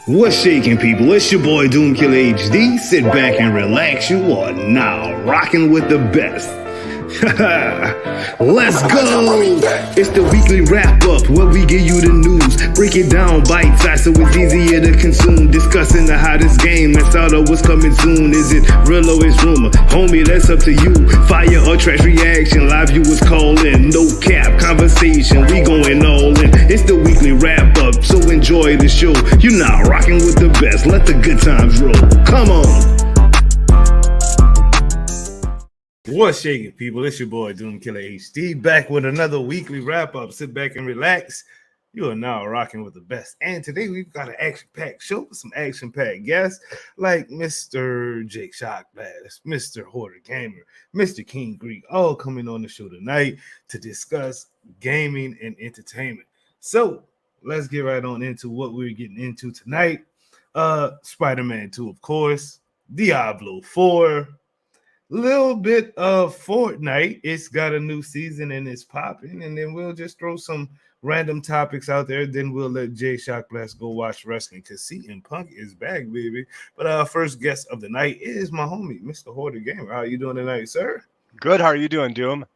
What's shaking, people? It's your boy Doomkiller HD. Sit back and relax. You are now rocking with the best. Let's go! It's the weekly wrap up where we give you the news. Break it down bite size so it's easier to consume. Discussing the hottest game that thought of was coming soon. Is it real or is rumor? Homie, that's up to you. Fire or trash reaction. Live viewers call in. No cap conversation. We going all in. It's the weekly wrap up, so enjoy the show. You're now rocking with the best. Let the good times roll. Come on. What's shaking, people? It's your boy Doomkiller HD back with another weekly wrap up. Sit back and relax. You are now rocking with the best. And today we've got an action-packed show with some action-packed guests like Mr. Jake Shockblast, Mr. Hoarder Gamer, Mr. King Greek, all coming on the show tonight to discuss gaming and entertainment. So let's get right on into what we're getting into tonight. Spider-Man 2, of course, Diablo 4. Little bit of Fortnite. It's got a new season and it's popping. And then we'll just throw some random topics out there. Then we'll let Jay Shockblast go watch wrestling because CM Punk is back, baby. But our first guest of the night is my homie, Mr. Hoarder Gamer. How you doing tonight, sir? Good. How are you doing, Doom?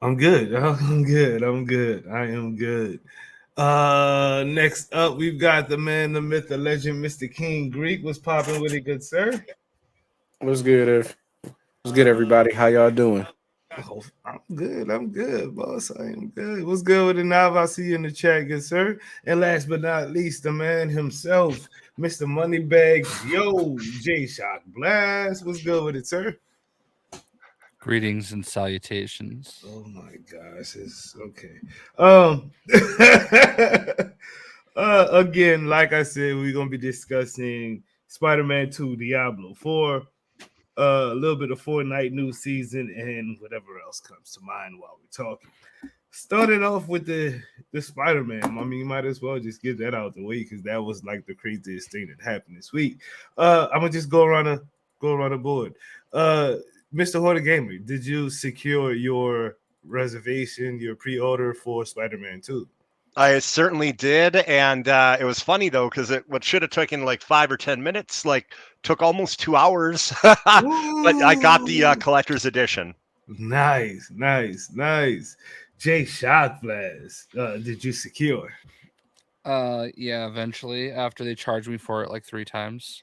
I'm good. I'm good. I am good. Next up, we've got the man, the myth, the legend, Mr. King Greek. What's popping with it, good sir? What's good, Ev? What's good, everybody? How y'all doing? Oh, I'm good, boss. I am good. What's good with it now? I see you in the chat, good sir. And last but not least, the man himself, Mr. Moneybags. Yo, Jay Shockblast. What's good with it, sir? Greetings and salutations. Oh my gosh, it's okay. Again, like I said, we're gonna be discussing Spider-Man 2, Diablo 4. A little bit of Fortnite new season and whatever else comes to mind while we're talking. Started off with the Spider-Man. I mean, you might as well just get that out the way because that was like the craziest thing that happened this week. I'm gonna just go around the board. Mr. Hoarder Gamer, did you secure your reservation, your pre-order for Spider-Man 2? I certainly did, and it was funny though because what should have taken like 5 or 10 minutes, took almost 2 hours. But I got the collector's edition. Nice. Jay Shockblast, did you secure? Yeah, eventually after they charged me for it like 3 times.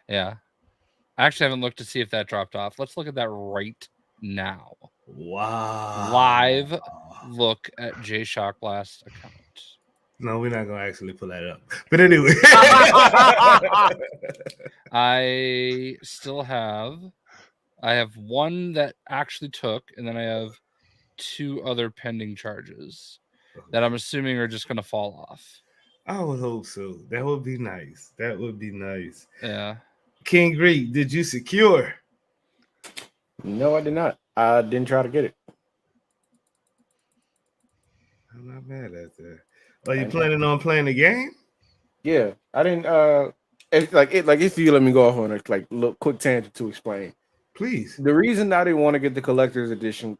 Yeah, I actually haven't looked to see if that dropped off. Let's look at that right now. Wow. Live look at Jay Shockblast account. No, we're not gonna actually pull that up. But anyway. I have one that actually took, and then I have 2 other pending charges that I'm assuming are just gonna fall off. I would hope so. That would be nice. Yeah. King Greek, did you secure? No, I did not. I didn't try to get it. I'm not mad at that. Are you planning on playing the game? Yeah, I didn't. If you let me go off on a little quick tangent to explain. Please. The reason I didn't want to get the collector's edition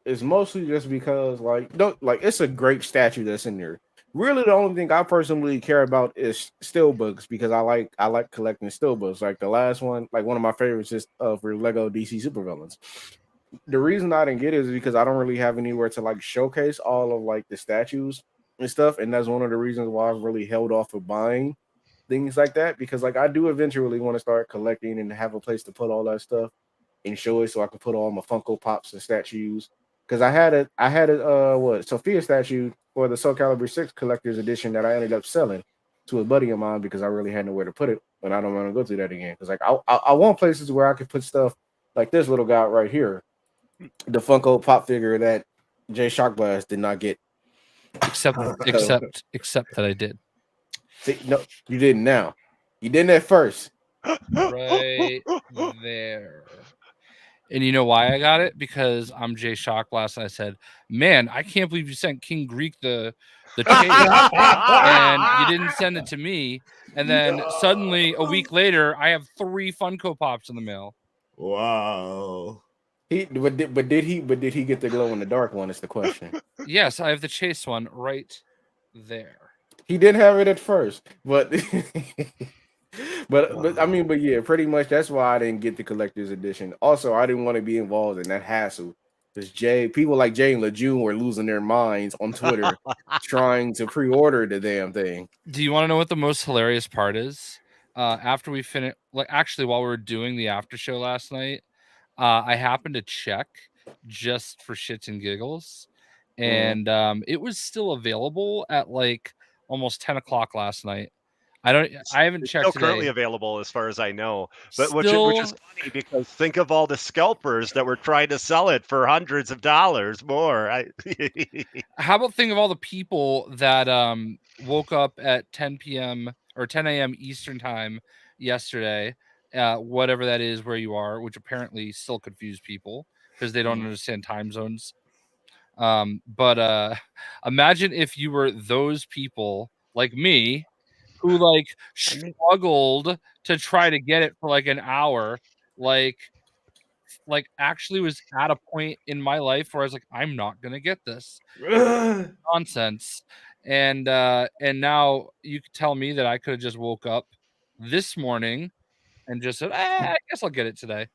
is mostly just because it's a great statue that's in there. Really, the only thing I personally care about is steelbooks because I like collecting steelbooks. Like the last one, one of my favorites is for Lego DC Supervillains. The reason I didn't get it is because I don't really have anywhere to showcase all of the statues and stuff, and that's one of the reasons why I've really held off of buying things like that because I do eventually want to start collecting and have a place to put all that stuff and show it so I can put all my Funko Pops and statues. Because I had a Sophia statue for the Soul Calibur 6 collector's edition that I ended up selling to a buddy of mine because I really had nowhere to put it, and I don't want to go through that again. Because I want places where I could put stuff like this little guy right here, the Funko Pop figure that Jay Shockblast did not get. Except that I did. See, no, you didn't now. You didn't at first. Right there. And you know why I got it? Because I'm Jay Shockblast, and I said, "Man, I can't believe you sent King Greek the chase, and you didn't send it to me." And then suddenly, a week later, I have 3 Funko Pops in the mail. Wow. But did he get the glow in the dark one? Is the question. Yes, I have the chase one right there. He didn't have it at first, but but yeah, pretty much that's why I didn't get the collector's edition. Also, I didn't want to be involved in that hassle because people like Jay and Lejeune were losing their minds on Twitter trying to pre-order the damn thing. Do you want to know what the most hilarious part is? After we finished, like actually while we were doing the after show last night, I happened to check just for shits and giggles, and it was still available at like almost 10 o'clock last night. I haven't It's checked still today. currently available as far as I know. But which Still- is funny because think of all the scalpers that were trying to sell it for hundreds of dollars more. How about think of all the people that woke up at 10 p.m. or 10 a.m. Eastern time yesterday, whatever that is where you are, which apparently still confuse people because they don't understand time zones. But imagine if you were those people like me who like struggled to try to get it for like an hour, like actually was at a point in my life where I was like, I'm not gonna get this nonsense. And now you could tell me that I could have just woke up this morning and just said, I guess I'll get it today.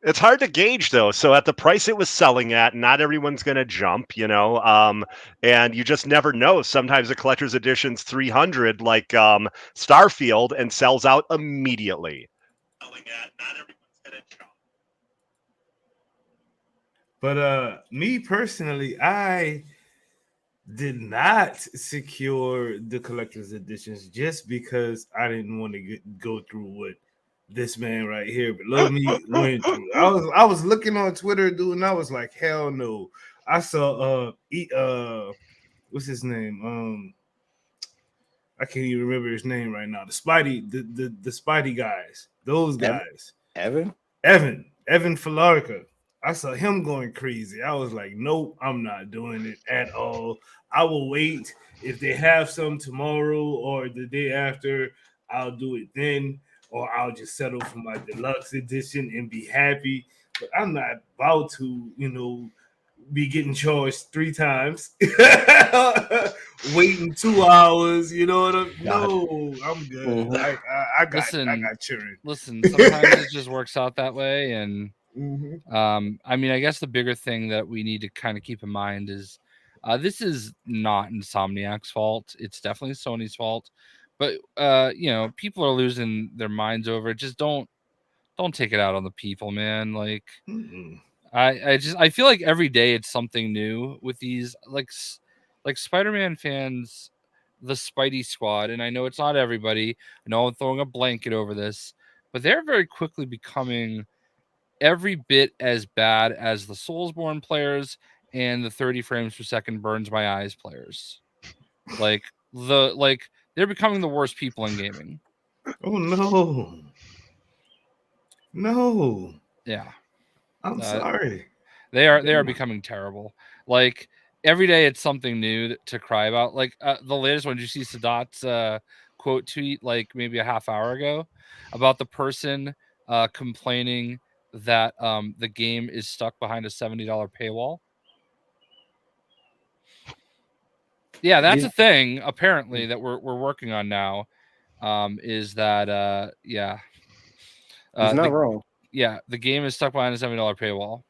It's hard to gauge though. So at the price it was selling at, not everyone's going to jump, and you just never know. Sometimes the collector's edition's 300 like Starfield and sells out immediately. Selling at, not everyone's going to jump. But me personally, I did not secure the collector's editions just because I didn't want to go through what this man right here below me went through. I was looking on Twitter, dude, and I was like, hell no. I saw what's his name? I can't even remember his name right now. The Spidey guys, those guys. Evan Falarka. I saw him going crazy. I was like, nope, I'm not doing it at all. I will wait. If they have some tomorrow or the day after, I'll do it then. Or I'll just settle for my deluxe edition and be happy. But I'm not about to, be getting charged 3 times, waiting 2 hours. You know what I'm? No, I'm good. Mm-hmm. I got children. Listen, sometimes it just works out that way, and I mean, I guess the bigger thing that we need to kind of keep in mind is this is not Insomniac's fault. It's definitely Sony's fault. But people are losing their minds over it. Just don't take it out on the people, man. Like I feel like every day it's something new with these like Spider-Man fans, the Spidey Squad, and I know it's not everybody. I know I'm throwing a blanket over this, but they're very quickly becoming every bit as bad as the Soulsborne players and the 30 frames per second burns my eyes players. They're becoming the worst people in gaming. Oh no. Yeah. I'm sorry. They are becoming terrible. Like every day it's something new to cry about. Like the latest one, did you see Sadat's quote tweet like maybe a half hour ago about the person complaining that the game is stuck behind a $70 paywall? Yeah, that's a thing apparently that we're working on now. Is that yeah. He's not wrong. Yeah, the game is stuck behind a $70 paywall.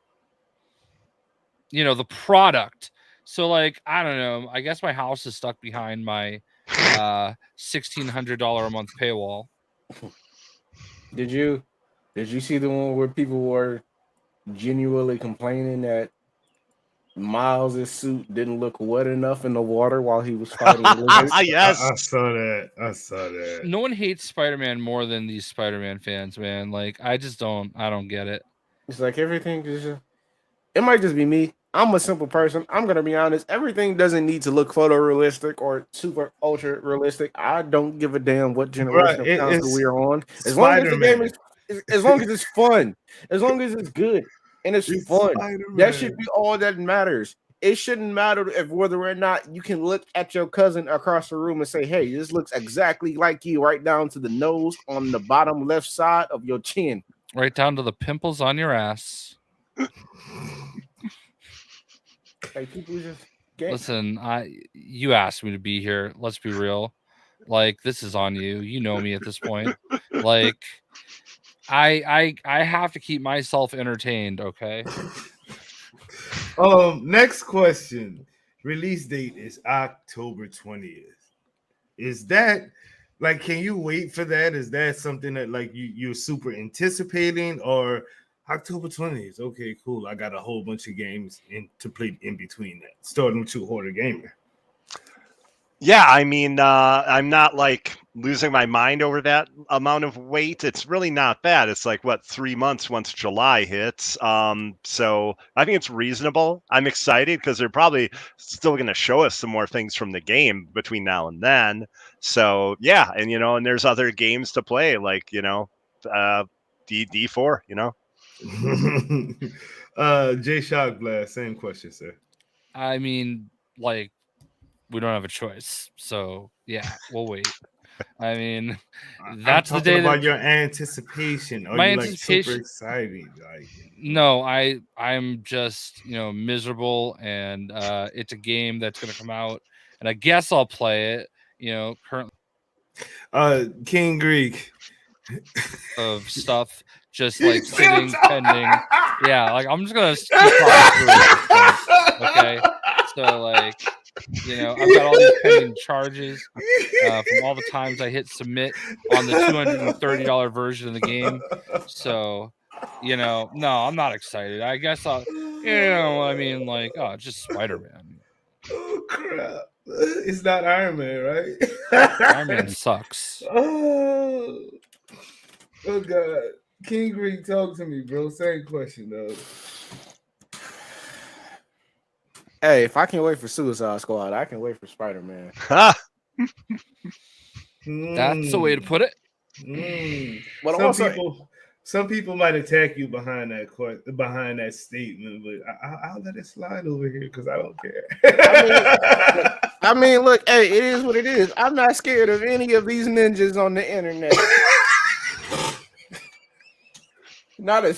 The product. So like, I don't know. I guess my house is stuck behind my $1,600 a month paywall. Did you see the one where people were genuinely complaining that Miles' suit didn't look wet enough in the water while he was fighting? Yes, I saw that. No one hates Spider-Man more than these Spider-Man fans, man. Like, I don't get it. It's like everything is. It might just be me. I'm a simple person. I'm gonna be honest. Everything doesn't need to look photorealistic or super ultra realistic. I don't give a damn what generation of console we're on. As long as the game is, as long as it's fun, as long as it's good and it's fun, Spider-Man. That should be all that matters. It shouldn't matter if whether or not you can look at your cousin across the room and say, "Hey, this looks exactly like you," right down to the nose on the bottom left side of your chin, right down to the pimples on your ass. Like people just game. Listen, you asked me to be here. Let's be real. Like, this is on you. You know me at this point. Like, I have to keep myself entertained, okay? Next question. Release date is October 20th. Is that like, can you wait for that? Is that something that like you're super anticipating, or October 20th? Okay, cool. I got a whole bunch of games to play in between that. Starting with Hoarder Gamer. Yeah, I mean, I'm not like losing my mind over that amount of weight. It's really not bad. It's like what, 3 months once July hits. So I think it's reasonable. I'm excited because they're probably still going to show us some more things from the game between now and then. So yeah, and and there's other games to play, like D4. Jay Shock Blast, same question, sir. I mean, like, we don't have a choice, so yeah, we'll wait. I mean, that's the day about your anticipation. Are my you like super anticipation. excited? Like, No, I'm just miserable, and it's a game that's gonna come out, and I guess I'll play it. Currently King Greek of stuff just like sitting pending. Yeah, like I'm just gonna keep talking through it. Okay, so like I've got all these pending charges from all the times I hit submit on the $230 version of the game. So no, I'm not excited. I guess I'll I mean, like, oh, it's just Spider-Man. Oh crap. It's not Iron Man, right? Iron Man sucks. Oh God. King Greek, talk to me, bro. Same question, though. Hey, if I can wait for Suicide Squad, I can wait for Spider-Man. That's the way to put it. But some people might attack you behind that statement, but I'll let it slide over here because I don't care. I mean, look, hey, it is what it is. I'm not scared of any of these ninjas on the internet. Not a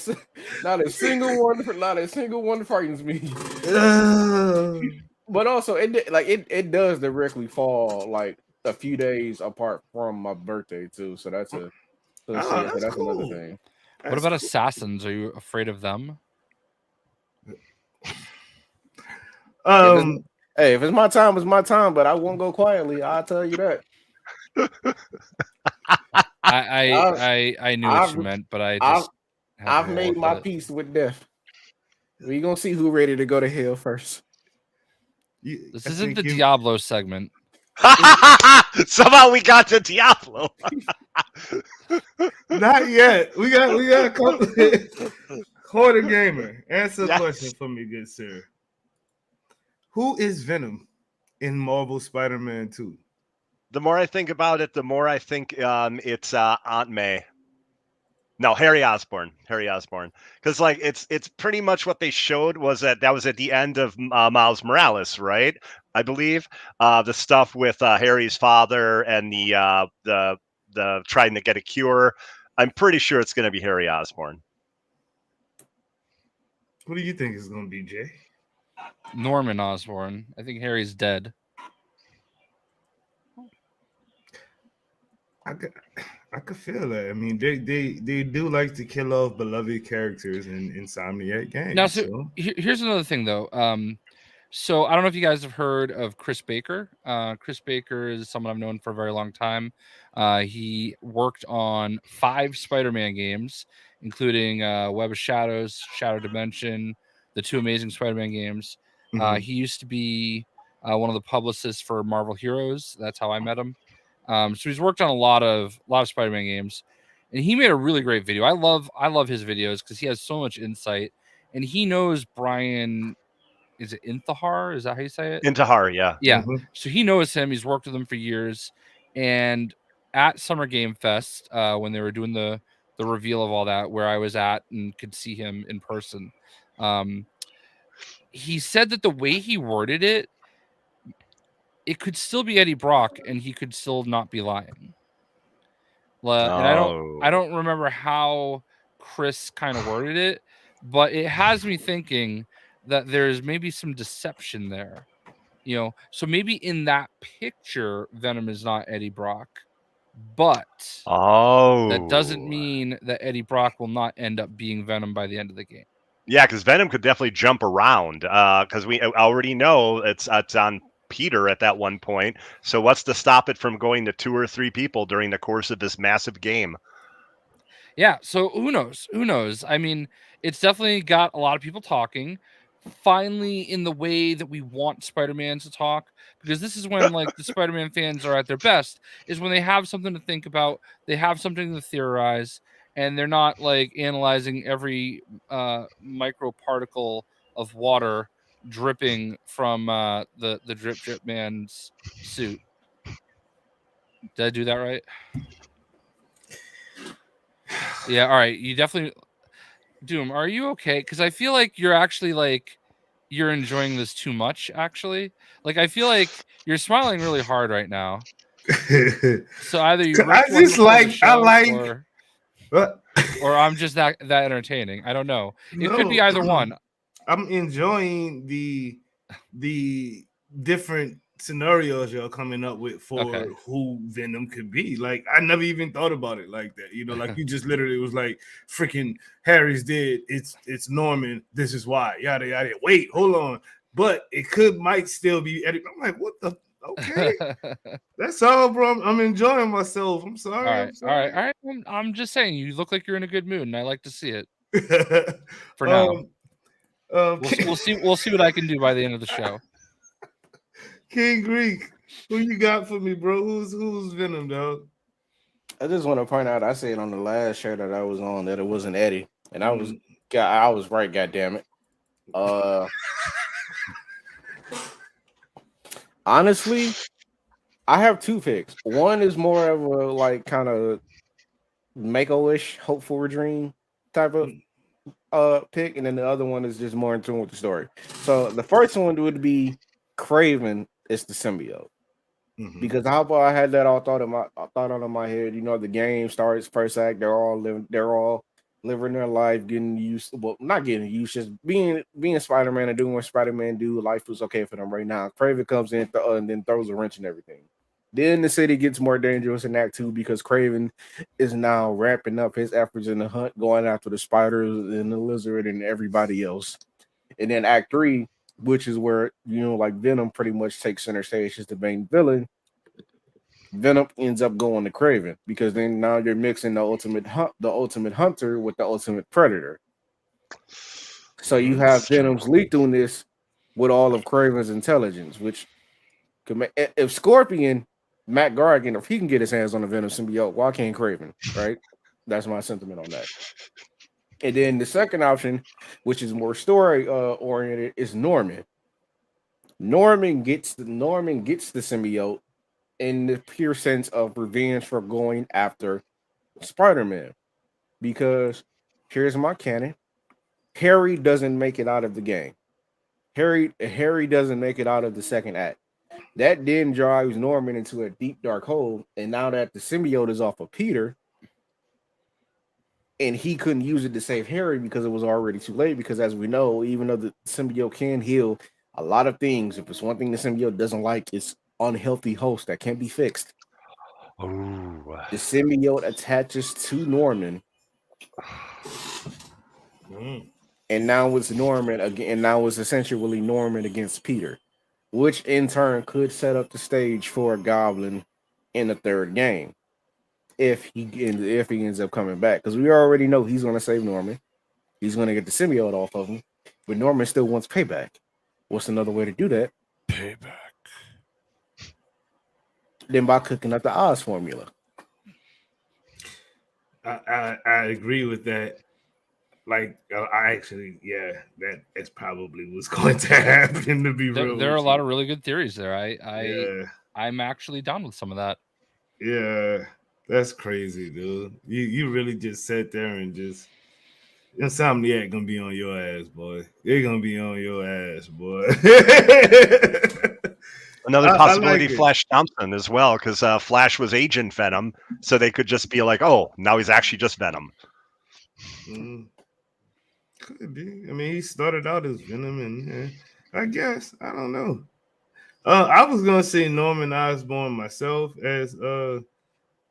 single one frightens me. But also, it does directly fall like a few days apart from my birthday too. So that's cool. Another thing. What about assassins? Are you afraid of them? Hey, if it's my time, it's my time. But I won't go quietly. I'll tell you that. I knew what you meant, but I've made my peace with death. We gonna see who's ready to go to hell first. This isn't the Diablo segment. Somehow we got to Diablo. Not yet. We got a couple. Hoarder Gamer, answer the question for me, good sir. Who is Venom in Marvel Spider-Man 2? The more I think about it, the more I think it's Aunt May. No, Harry Osborn. Because like it's pretty much what they showed was that was at the end of Miles Morales, right? I believe the stuff with Harry's father and the trying to get a cure. I'm pretty sure it's going to be Harry Osborn. What do you think it's going to be, Jay? Norman Osborn. I think Harry's dead. I could feel that. I mean, they do like to kill off beloved characters in Insomniac games. Now, so here's another thing, though. So I don't know if you guys have heard of Chris Baker. Chris Baker is someone I've known for a very long time. He worked on 5 Spider-Man games, including Web of Shadows, Shadow Dimension, the 2 Amazing Spider-Man games. Mm-hmm. He used to be one of the publicists for Marvel Heroes. That's how I met him. So he's worked on a lot of Spider-Man games, and he made a really great video. I love his videos because he has so much insight, and he knows Brian. Is it Intihar? Is that how you say it? Intihar, yeah. Yeah. Mm-hmm. So he knows him. He's worked with him for years, and at Summer Game Fest, when they were doing the reveal of all that, where I was at and could see him in person, he said that the way he worded it could still be Eddie Brock, and he could still not be lying. And I don't remember how Chris kind of worded it, but it has me thinking that there's maybe some deception there. So maybe in that picture, Venom is not Eddie Brock, but that doesn't mean that Eddie Brock will not end up being Venom by the end of the game. Yeah, because Venom could definitely jump around. Because we already know it's on Peter at that one point. So what's to stop it from going to 2 or 3 people during the course of this massive game? Yeah, so who knows? Who knows? I mean, it's definitely got a lot of people talking. Finally, in the way that we want Spider-Man to talk, because this is when like the Spider-Man fans are at their best, is when they have something to think about, they have something to theorize, and they're not like analyzing every micro particle of water dripping from the drip man's suit. Did I do that right? Yeah, all right. You definitely Doom, are you okay? Because I feel like you're actually like you're enjoying this too much, actually. Like I feel like you're smiling really hard right now. So either you I just like or I'm just that entertaining. I don't know. It could be No. either one. I'm enjoying the different scenarios y'all coming up with for who Venom could be. Like I never even thought about it like that. Like you just literally was like, freaking Harry's dead. It's Norman. This is why. Yada yada. Wait, hold on. But it might still be Eddie. I'm like, what the? Okay, that's all, bro. I'm enjoying myself. I'm sorry. All right. I'm just saying, you look like you're in a good mood, and I like to see it. For now, we'll see what I can do by the end of the show. King Greek, who you got for me, bro? Who's Venom, dog? I just want to point out, I said on the last show that I was on that it wasn't Eddie, and I was right. God damn it. Honestly, I have 2 picks. One is more of a like kind of make-a-wish, hope for a dream type of pick, and then the other one is just more in tune with the story. So the first one would be Kraven is the symbiote. Because how about I had that all thought out in my head. The game starts first act, they're all living their life, getting used, well, not getting used, just being Spider-Man and doing what Spider-Man do. Life was okay for them right now. Kraven comes in and then throws a wrench and everything. Then the city gets more dangerous in Act 2 because Kraven is now ramping up his efforts in the hunt, going after the spiders and the lizard and everybody else. And then Act 3, which is where, like Venom pretty much takes center stage as the main villain. Venom ends up going to Kraven because then now you're mixing the ultimate hunter with the ultimate predator. So you have Venom's lethalness with all of Kraven's intelligence, which could make, if Scorpion, Matt Gargan, if he can get his hands on the Venom symbiote, why can't Kraven? Right? That's my sentiment on that. And then the second option, which is more story oriented, is Norman. Norman gets the symbiote in the pure sense of revenge for going after Spider-Man. Because here's my canon. Harry doesn't make it out of the game. Harry doesn't make it out of the second act. That then drives Norman into a deep dark hole. And now that the symbiote is off of Peter, and he couldn't use it to save Harry because it was already too late. Because as we know, even though the symbiote can heal a lot of things, if it's one thing the symbiote doesn't like, it's unhealthy host that can't be fixed. Ooh. The symbiote attaches to Norman. And now it's Norman again. And now it's essentially Norman against Peter, which in turn could set up the stage for a Goblin in the third game. If he ends up coming back, because we already know he's going to save Norman. He's going to get the symbiote off of him, but Norman still wants payback. What's another way to do that? Payback. Then by cooking up the Oz formula. I agree with that. Like I actually, that's probably what's going to happen. To be real, there are a lot of really good theories there. I'm actually down with some of that. Yeah, that's crazy, dude. You really just sat there and just Insomniac gonna be on your ass, boy. They're gonna be on your ass, boy. Another possibility, Flash Thompson as well, because Flash was Agent Venom, so they could just be like, "Oh, now he's actually just Venom." Could be. I mean, he started out as Venom, and I guess I don't know. I was gonna say Norman Osborn myself as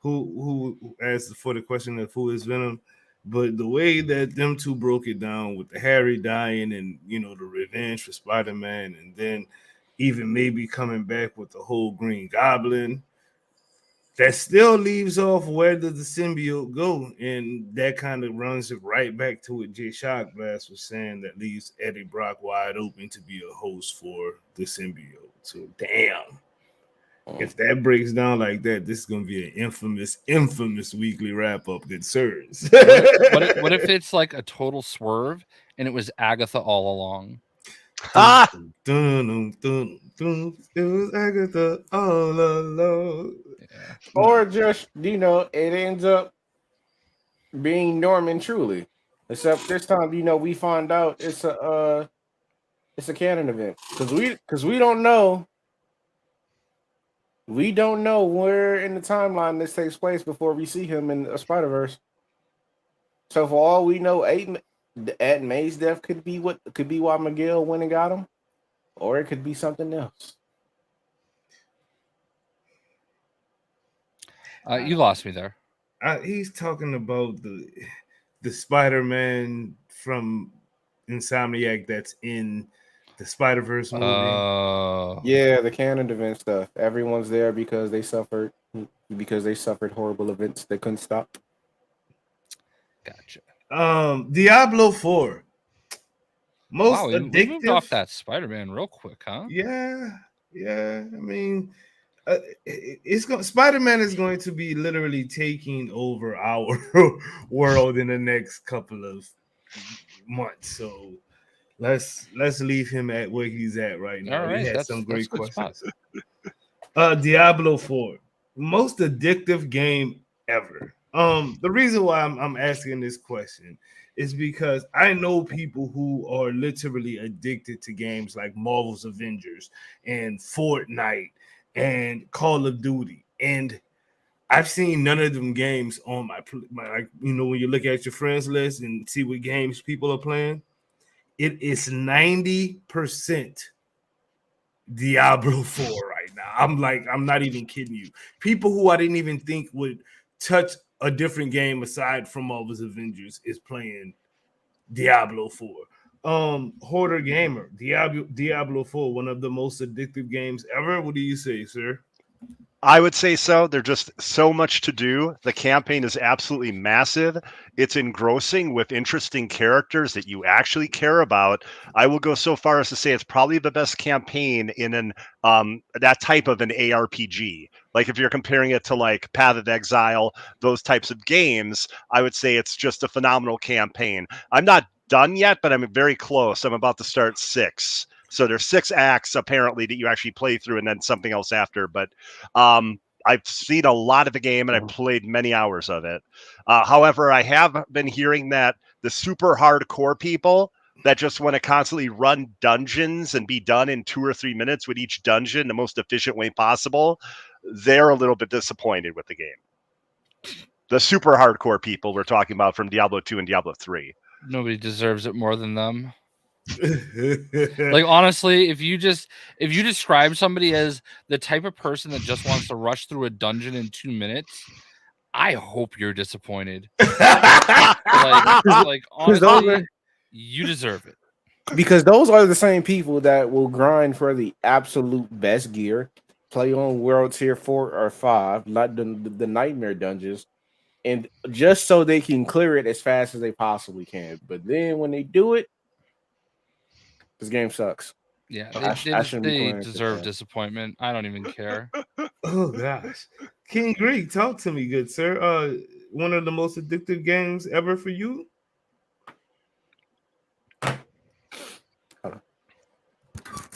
who as for the question of who is Venom, but the way that them two broke it down with the Harry dying and the revenge for Spider-Man, and then even maybe coming back with the whole Green Goblin, that still leaves off where does the symbiote go, and that kind of runs it right back to what Jay Shockblast was saying. That leaves Eddie Brock wide open to be a host for the symbiote. So damn. If that breaks down like that, this is gonna be an infamous weekly wrap up, good sirs. What if it's like a total swerve and it was Agatha all along? Ah, It was Agatha all along. Yeah. Or just it ends up being Norman truly. Except this time, we find out it's a canon event because we don't know. We don't know where in the timeline this takes place before we see him in a Spider-Verse. So for all we know, Aunt May's death could be why Miguel went and got him, or it could be something else. You lost me there. He's talking about the Spider-Man from Insomniac that's in the Spider-Verse movie. Yeah, the canon event stuff. Everyone's there because they suffered horrible events they couldn't stop. Gotcha. Diablo 4. Most Wow, addictive. we moved off that Spider-Man real quick, huh? Yeah. I mean, Spider-Man is going to be literally taking over our world in the next couple of months. So let's leave him at where he's at right now. All right, he had that's some great a good questions. spot. Diablo 4, most addictive game ever. The reason why I'm asking this question is because I know people who are literally addicted to games like Marvel's Avengers and Fortnite and Call of Duty, and I've seen none of them games on my when you look at your friends list and see what games people are playing, it is 90% Diablo 4 right now. I'm not even kidding you. People who I didn't even think would touch a different game aside from Marvel's Avengers is playing Diablo 4. Hoarder Gamer, Diablo 4, one of the most addictive games ever. What do you say, sir? I would say so. There's just so much to do. The campaign is absolutely massive. It's engrossing with interesting characters that you actually care about. I will go so far as to say it's probably the best campaign in an that type of an ARPG. Like if you're comparing it to like Path of Exile, those types of games, I would say it's just a phenomenal campaign. I'm not done yet, but I'm very close. I'm about to start 6. So there's 6 acts apparently that you actually play through and then something else after. But I've seen a lot of the game and I've played many hours of it. However, I have been hearing that the super hardcore people that just want to constantly run dungeons and be done in 2 or 3 minutes with each dungeon the most efficient way possible, they're a little bit disappointed with the game. The super hardcore people we're talking about from Diablo 2 and Diablo 3. Nobody deserves it more than them. Like honestly, if you describe somebody as the type of person that just wants to rush through a dungeon in 2 minutes, I hope you're disappointed. like honestly, you deserve it. Because those are the same people that will grind for the absolute best gear, play on World Tier 4 or 5, not the nightmare dungeons, and just so they can clear it as fast as they possibly can. But then when they do it, this game sucks. Yeah, they deserve disappointment. I don't even care. Oh gosh, King Greek, talk to me, good sir. One of the most addictive games ever for you?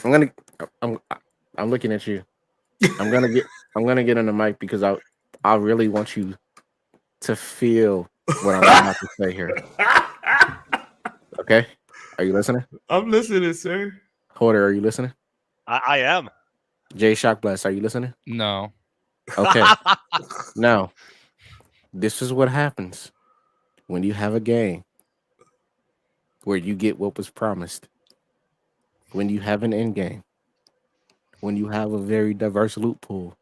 I'm looking at you. I'm gonna get on the mic because I really want you to feel what I'm about to say here. Okay, are you listening? I'm listening, sir. Hoarder, are you listening? I am. Jay Shockblast, are you listening? No. Okay. Now, this is what happens when you have a game where you get what was promised. When you have an end game when you have a very diverse loot pool,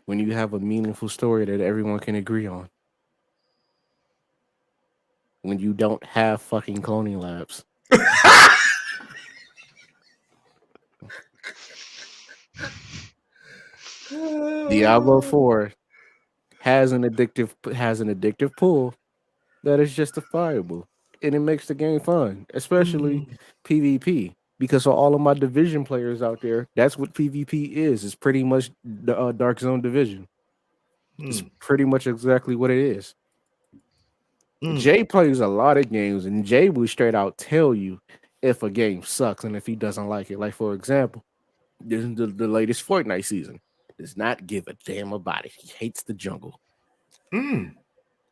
when you have a meaningful story that everyone can agree on, when you don't have fucking cloning labs. Diablo 4 has an addictive pull that is justifiable, and it makes the game fun, especially PvP. Because for all of my division players out there, that's what PvP is. It's pretty much the Dark Zone division. It's pretty much exactly what it is. Jay plays a lot of games, and Jay will straight out tell you if a game sucks and if he doesn't like it. Like, for example, the latest Fortnite season. Does not give a damn about it. He hates the jungle.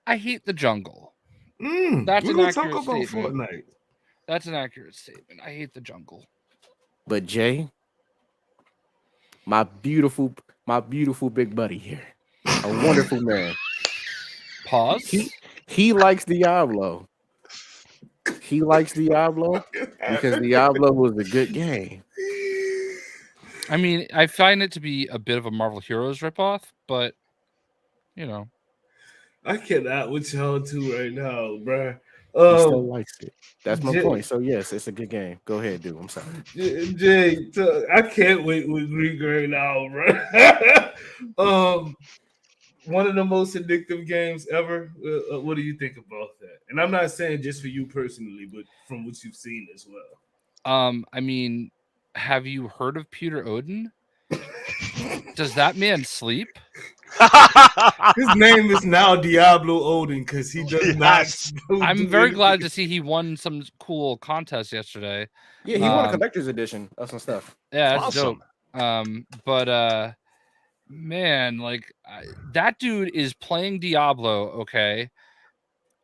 I hate the jungle. We're That's an gonna talk accurate about statement. Fortnite. That's an accurate statement. I hate the jungle. But Jay, my beautiful big buddy here, a wonderful man. Pause. He likes Diablo. He likes Diablo because Diablo was a good game. I mean, I find it to be a bit of a Marvel Heroes ripoff, but you know, I cannot with y'all two right now, bruh. He still likes it. That's my point. So yes, it's a good game. Go ahead, dude. I'm sorry. Jay, I can't wait with Greek right now, bro. One of the most addictive games ever. What do you think about that? And I'm not saying just for you personally, but from what you've seen as well. I mean, have you heard of Peter Odin? Does that man sleep? His name is now Diablo Odin because he does not. I'm very glad to see he won some cool contest yesterday. Yeah, he won a collector's edition of some stuff. Yeah, that's awesome. Dope. Man, like that dude is playing Diablo, okay,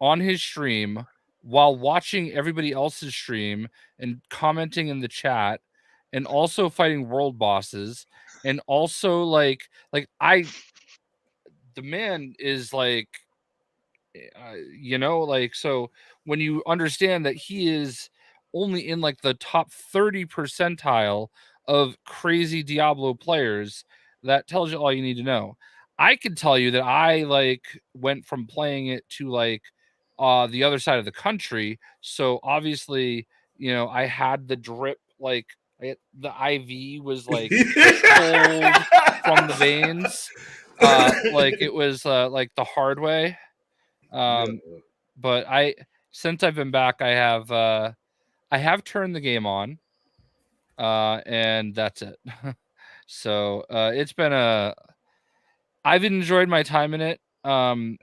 on his stream while watching everybody else's stream and commenting in the chat, and also fighting world bosses, and also like the man is like, like, so when you understand that he is only in like the top 30 percentile of crazy Diablo players, that tells you all you need to know. I can tell you that I like went from playing it to like the other side of the country. So obviously, I had the drip, like the IV was like pulled from the veins. Like it was like the hard way. But since I've been back, I have turned the game on. And that's it. So it's been I've enjoyed my time in it. I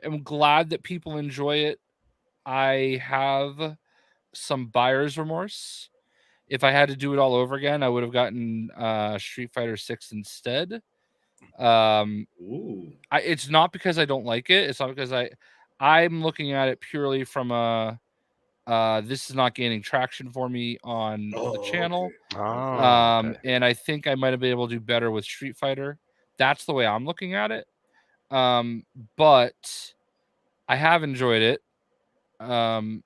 am glad that people enjoy it. I have some buyer's remorse. If I had to do it all over again, I would have gotten Street Fighter 6 instead. It's not because I don't like it. It's not because I'm looking at it purely from this is not gaining traction for me on the channel. Okay. And I think I might have been able to do better with Street Fighter. That's the way I'm looking at it. But I have enjoyed it. I'm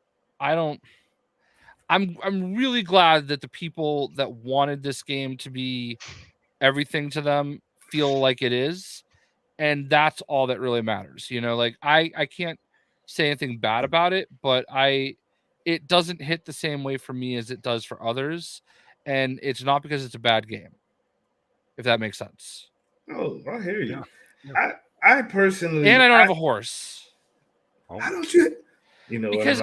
really glad that the people that wanted this game to be everything to them feel like it is. And that's all that really matters. Like I can't say anything bad about it, but it doesn't hit the same way for me as it does for others. And it's not because it's a bad game, if that makes sense. Oh, I hear you. Yeah. I personally, and I don't have a horse. Why don't you? Because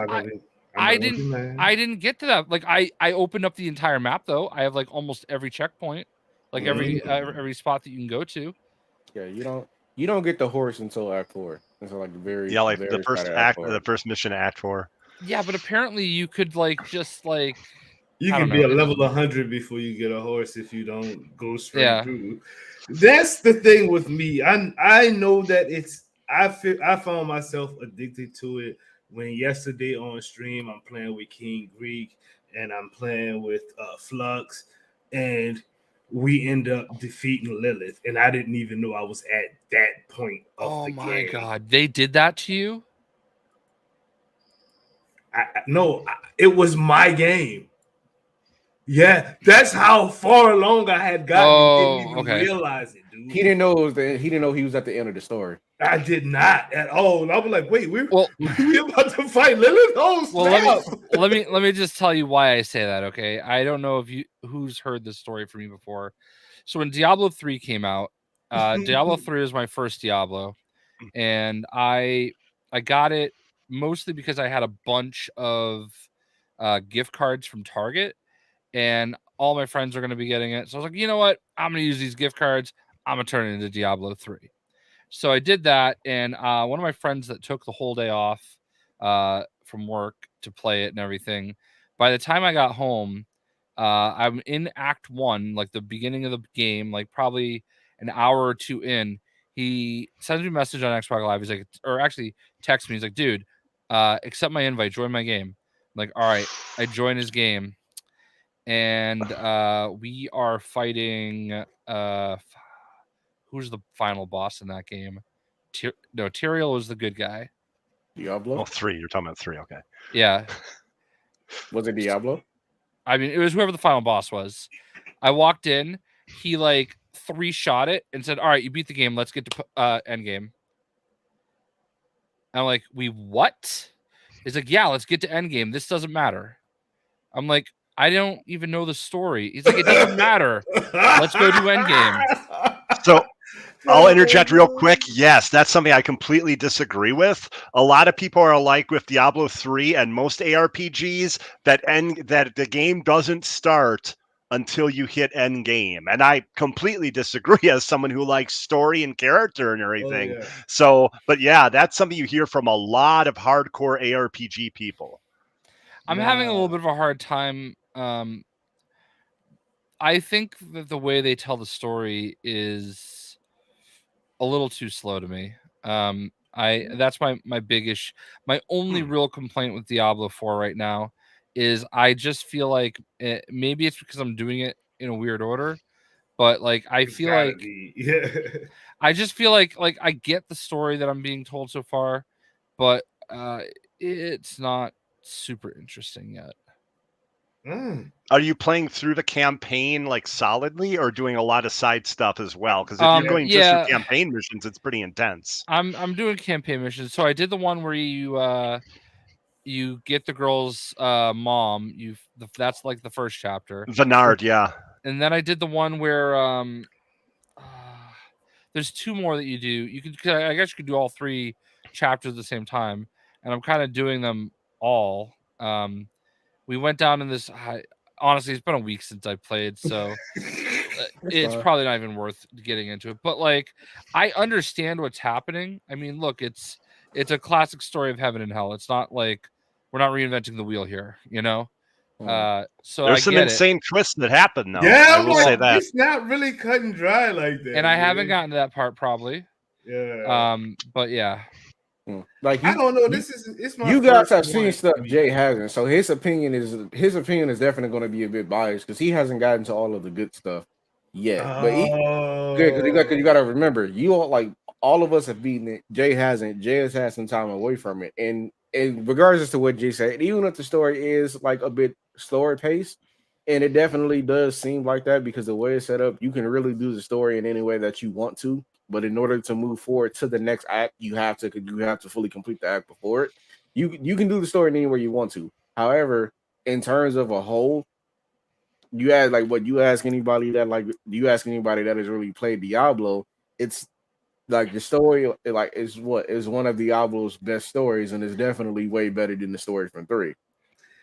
I didn't get to that. Like I opened up the entire map though. I have like almost every checkpoint, like every spot that you can go to. Yeah, you don't get the horse until Act 4. Until like the first act, the first mission of Act 4. Yeah, but apparently you could just you can be a level 100 before you get a horse if you don't go straight through. That's the thing with me. I know that I found myself addicted to it when yesterday on stream I'm playing with King Greek and I'm playing with Flux, and we end up defeating Lilith, and I didn't even know I was at that point of the game. Oh my god, they did that to you? No, it was my game. Yeah, that's how far along I had gotten. Oh, Didn't even okay. realize it, dude. He didn't know it was he didn't know he was at the end of the story. I did not at all. I was like, wait, we Well, about to fight Lilith? Oh, well, snap. let me just tell you why I say that. Okay, I don't know if who's heard this story from me before. So when Diablo 3 came out, Diablo 3 was my first Diablo, and I got it mostly because I had a bunch of gift cards from Target, and all my friends are going to be getting it. So I was like, you know what? I'm going to use these gift cards. I'm going to turn it into Diablo 3. So I did that, and one of my friends that took the whole day off from work to play it and everything. By the time I got home, I'm in Act 1, like the beginning of the game, like probably an hour or two in. He sends me a message on Xbox Live. He's like, or actually texts me. He's like, dude, accept my invite, join my game. I'm like, all right, I join his game, and we are fighting. Who's the final boss in that game? No, Tyrael was the good guy. Diablo? Oh, 3. You're talking about 3. Okay. Yeah. Was it Diablo? I mean, it was whoever the final boss was. I walked in. He like 3-shot it and said, "All right, you beat the game. Let's get to end game." I'm like, "We what?" He's like, "Yeah, let's get to end game. This doesn't matter." I'm like, "I don't even know the story." He's like, "It doesn't matter. Let's go do end game." So I'll interject real quick. Yes, that's something I completely disagree with. A lot of people are like with Diablo 3 and most ARPGs that the game doesn't start until you hit end game. And I completely disagree as someone who likes story and character and everything. Oh, yeah. So, but yeah, that's something you hear from a lot of hardcore ARPG people. I'm having a little bit of a hard time. I think that the way they tell the story is a little too slow to me. That's my biggest, my only real complaint with Diablo 4 right now is I just feel like maybe it's because I'm doing it in a weird order, but like I feel like yeah. I just feel like I get the story that I'm being told so far, but it's not super interesting yet. Are you playing through the campaign like solidly or doing a lot of side stuff as well? Because if you're going just through campaign missions, it's pretty intense. I'm doing campaign missions. So I did the one where you get the girl's mom. That's like the first chapter. Venard, yeah. And then I did the one where there's 2 more that you do. You could, I guess you could do all 3 chapters at the same time, and I'm kind of doing them all. We went down in this. Honestly, it's been a week since I played, so it's probably not even worth getting into it. But like, I understand what's happening. I mean, look, it's a classic story of heaven and hell. It's not like we're not reinventing the wheel here, you know. So there's some insane twists that happen, though. Yeah, I will say that it's not really cut and dry like that. And I haven't gotten to that part probably. Yeah. But yeah. Like I don't know. It's my you guys have first seen one. stuff Jay hasn't, so his opinion is definitely going to be a bit biased because he hasn't gotten to all of the good stuff yet. But because you got to remember, you all like all of us have beaten it. Jay hasn't. Jay has had some time away from it, and regardless to what Jay said, even if the story is like a bit slower paced, and it definitely does seem like that because the way it's set up, you can really do the story in any way that you want to. But in order to move forward to the next act, you have to fully complete the act before it. You can do the story in any way you want to. However, in terms of a whole, you ask like what you ask anybody that has really played Diablo, it's like the story is one of Diablo's best stories, and it's definitely way better than the story from 3.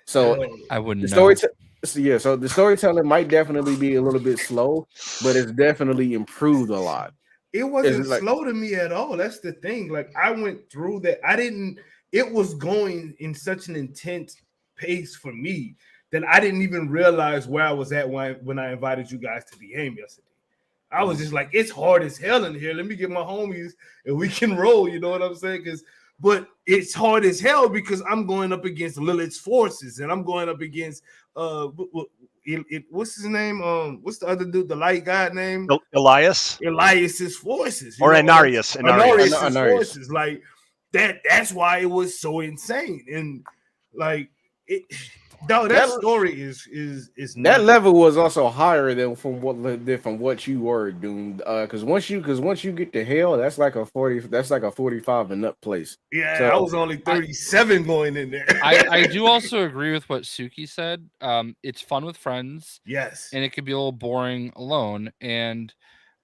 So I wouldn't know. So the storytelling might definitely be a little bit slow, but it's definitely improved a lot. It wasn't slow to me at all. That's the thing. Like I went through that. It was going in such an intense pace for me that I didn't even realize where I was at when I invited you guys to the game yesterday. I was just like, it's hard as hell in here. Let me get my homies and we can roll. You know what I'm saying? But it's hard as hell because I'm going up against Lilith's forces and I'm going up against what's his name? What's the other dude? The light guy name? Elias's forces, or Anarius. Anarius's forces. Like that. That's why it was so insane. And like No, that story is that nuts. level was also higher than from what you were doing. Because once you get to hell, that's like a 45 and up place. Yeah, So I was only 37 going in there. I do also agree with what Suki said. It's fun with friends, Yes. and it could be a little boring alone. And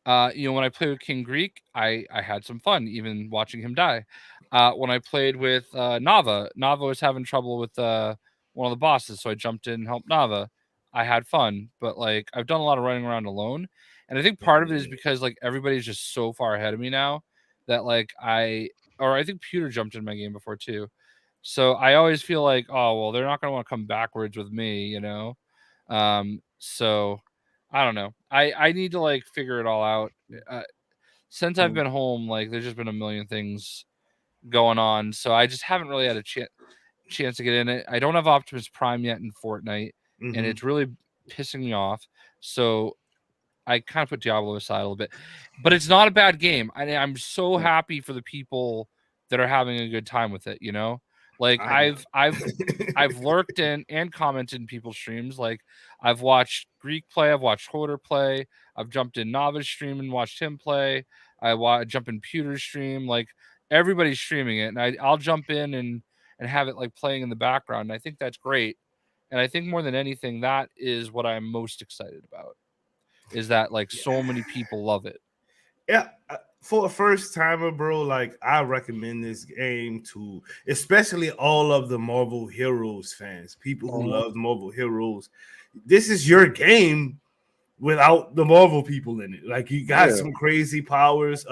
when I played with King Greek, I had some fun, even watching him die. When I played with Nava was having trouble with one of the bosses, so I jumped in and helped Nava. I had fun, but like I've done a lot of running around alone, and I think part of it is because like everybody's just so far ahead of me now that like I think Pewter jumped in my game before too. So I always feel like, oh well, they're not going to want to come backwards with me, So I don't know. I need to like figure it all out. Since I've been home, like there's just been a million things going on, so I just haven't really had a chance to get in it. I don't have Optimus Prime yet in Fortnite, and it's really pissing me off. So I kind of put Diablo aside a little bit, but it's not a bad game. I'm so happy for the people that are having a good time with it. Like I've lurked in and commented in people's streams. Like I've watched Greek play, I've watched Hoarder play, I've jumped in Nava's stream and watched him play. I jump in Pewter's stream. Like everybody's streaming it, and I'll jump in and have it like playing in the background. And I think that's great. And I think more than anything, that is what I'm most excited about. Is that like so many people love it. Yeah, for a first timer, bro, like I recommend this game to especially all of the Marvel Heroes fans, people who love Marvel Heroes. This is your game without the Marvel people in it. Like you got some crazy powers.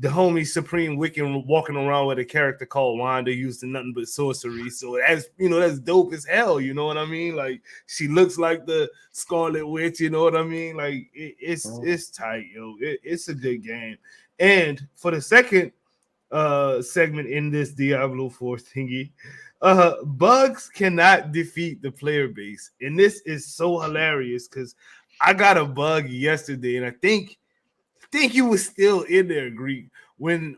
The homie Supreme Wiccan walking around with a character called Wanda using nothing but sorcery. So that's dope as hell. You know what I mean? Like she looks like the Scarlet Witch. You know what I mean? Like it's tight, yo. It's a good game. And for the second segment in this Diablo 4 thingy, bugs cannot defeat the player base, and this is so hilarious because I got a bug yesterday, and I think you was still in there, Greek, when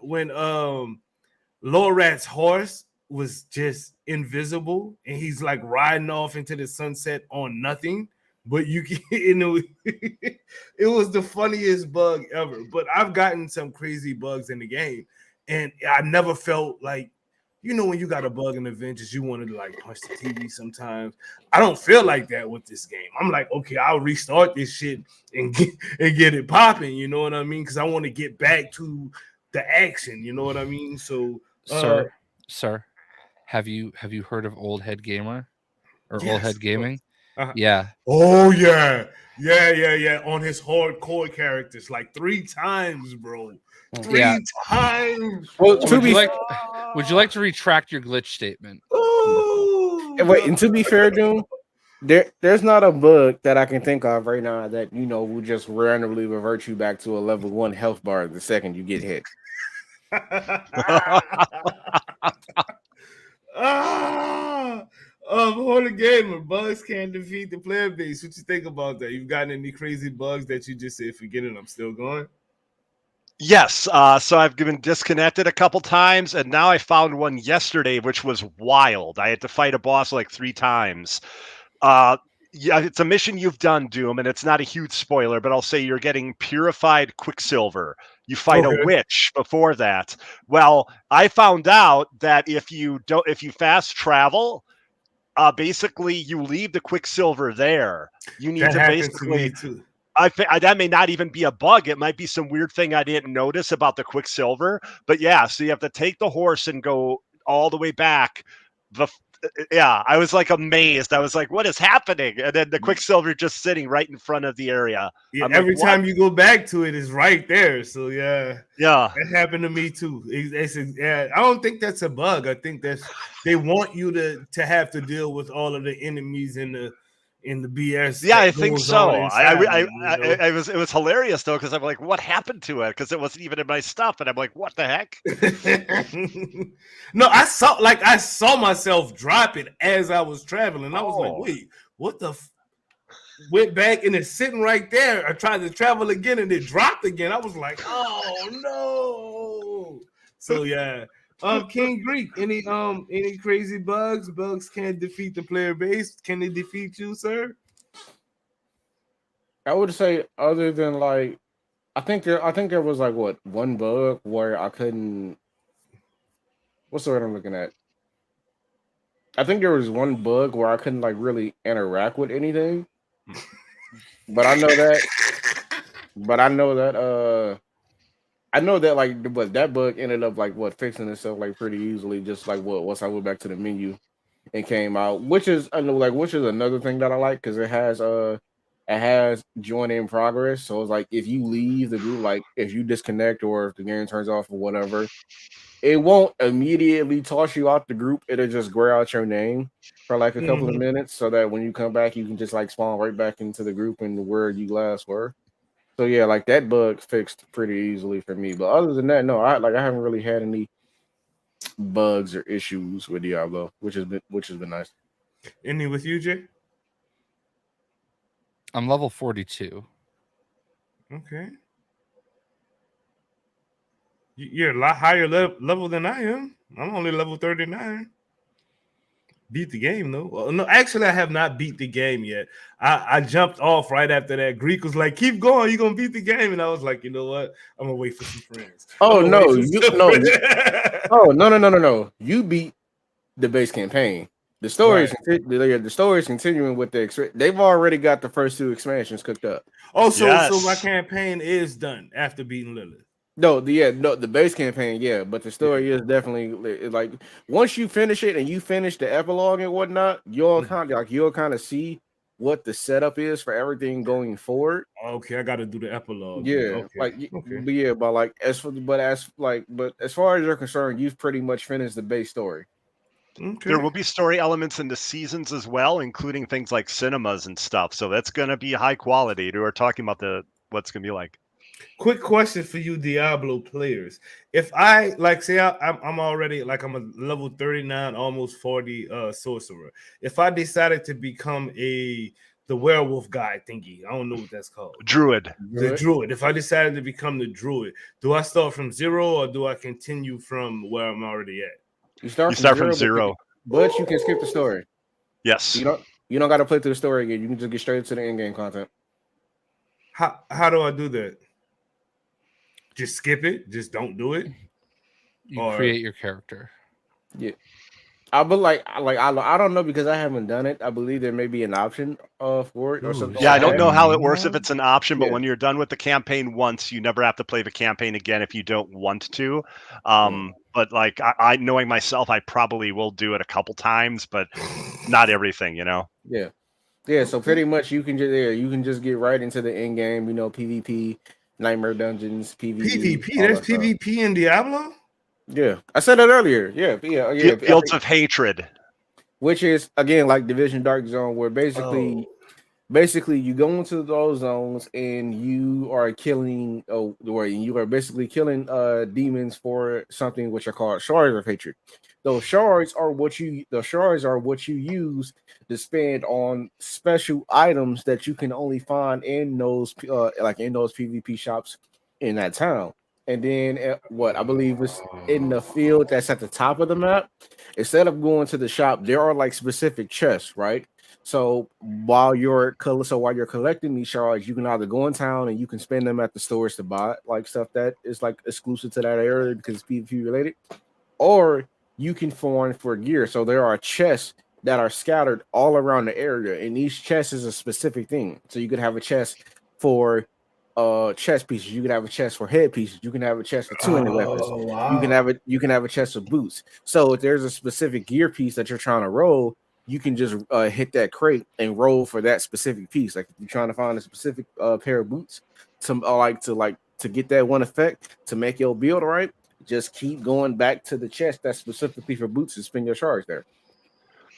Lorat's horse was just invisible and he's like riding off into the sunset on nothing. But it was the funniest bug ever. But I've gotten some crazy bugs in the game, and I never felt like, when you got a bug in Avengers, you wanted to like punch the TV sometimes. I don't feel like that with this game. I'm like, okay, I'll restart this shit and get it popping. You know what I mean? Because I want to get back to the action. You know what I mean? So, sir, have you heard of Old Head Gamer or Yes, Old Head Gaming? Uh-huh. Yeah. Oh yeah. On his hardcore characters, like 3 times, bro. 3 times. Well, would you like to retract your glitch statement? Oh, wait, and to be fair, Doom, there's not a bug that I can think of right now that will just randomly revert you back to a level 1 health bar the second you get hit. Holy Gamer, bugs can't defeat the player base. What you think about that? You've gotten any crazy bugs that you just said, forget it, I'm still going? Yes. So I've been disconnected a couple times, and now I found one yesterday, which was wild. I had to fight a boss like 3 times. Yeah, it's a mission you've done, Doom, and it's not a huge spoiler, but I'll say you're getting purified Quicksilver. You fight a witch before that. Well, I found out that if you fast travel, basically you leave the Quicksilver there. You need to basically. That may not even be a bug. It might be some weird thing I didn't notice about the Quicksilver. But yeah, so you have to take the horse and go all the way back. I was like amazed. I was like, what is happening? And then the Quicksilver just sitting right in front of the area. Yeah, every time you go back to it, it's right there. So yeah, that happened to me too. I don't think that's a bug. I think they want you to have to deal with all of the enemies in the BS. Yeah, I think so. It was hilarious though, because I'm like, what happened to it? Because it wasn't even in my stuff, and I'm like, what the heck? No, I saw myself drop it as I was traveling. I was like, wait, what the? Went back and it's sitting right there. I tried to travel again and it dropped again. I was like, oh no. So yeah. King Greek, any crazy bugs? Bugs can't defeat the player base. Can they defeat you, sir? I would say other than like I think there was like what one bug where I couldn't. What's the word I'm looking at? I think there was one bug where I couldn't like really interact with anything. But I know that. But I know that. Like, but that bug ended up like fixing itself like pretty easily. Just like once I went back to the menu and came out, which is which is another thing that I like because it has join in progress. So it's like if you leave the group, like if you disconnect or if the game turns off or whatever, it won't immediately toss you out the group. It'll just gray out your name for like a couple of minutes so that when you come back, you can just like spawn right back into the group and where you last were. So yeah, like that bug fixed pretty easily for me. But other than that, no, I haven't really had any bugs or issues with Diablo, which has been nice. Any with you, Jay? I'm level 42. Okay. You're a lot higher level than I am. I'm only level 39. Beat the game, though. Well, no, actually, I have not beat the game yet. I jumped off right after that. Greek was like, keep going. You're going to beat the game. And I was like, you know what? I'm going to wait for some friends. Oh, no. Oh, no. You beat the base campaign. The story is continuing with the. They've already got the first 2 expansions cooked up. Oh, so my campaign is done after beating Lilith. The base campaign, yeah, but the story is definitely like once you finish it and you finish the epilogue and whatnot, you'll kind of see what the setup is for everything going forward. Okay, I got to do the epilogue. Yeah, but as far as you're concerned, you've pretty much finished the base story. Okay. There will be story elements in the seasons as well, including things like cinemas and stuff. So that's going to be high quality. We're talking about what's going to be like. Quick question for you Diablo players. If I I'm already like I'm a level 39, almost 40 sorcerer. If I decided to become the werewolf guy thingy, I don't know what that's called. Druid. The druid. If I decided to become the druid, do I start from 0 or do I continue from where I'm already at? You start from 0. But you can skip the story. Yes. You don't got to play through the story again. You can just get straight to the in-game content. How do I do that? Just skip it. Just don't do it. You create your character. Yeah, I don't know because I haven't done it. I believe there may be an option for it or something. Yeah, I don't know how it works if it's an option, but when you're done with the campaign once, you never have to play the campaign again if you don't want to. But like I knowing myself, I probably will do it a couple times, but not everything, you know. Yeah. So pretty much you can just get right into the end game. PvP. Nightmare Dungeons, PvP. There's PvP in Diablo? Yeah. I said that earlier. Yeah. Fields of Hatred. Which is, again, like Division Dark Zone, where basically you go into those zones and you are killing, basically killing demons for something which are called Shards of Hatred. Those shards are what you use to spend on special items that you can only find in those PvP shops in that town. And then what I believe is in the field that's at the top of the map, instead of going to the shop, there are like specific chests, right? So while you're collecting these shards, you can either go in town and you can spend them at the stores to buy like stuff that is like exclusive to that area because it's PvP related, or you can farm for gear. So there are chests that are scattered all around the area, and each chest is a specific thing. So you could have a chest for chest pieces. You can have a chest for head pieces. You can have a chest for two-handed weapons. Wow. You can have a chest of boots. So if there's a specific gear piece that you're trying to roll, you can just hit that crate and roll for that specific piece. Like if you're trying to find a specific pair of boots to get that one effect to make your build right, just keep going back to the chest that's specifically for boots and spin your shards there.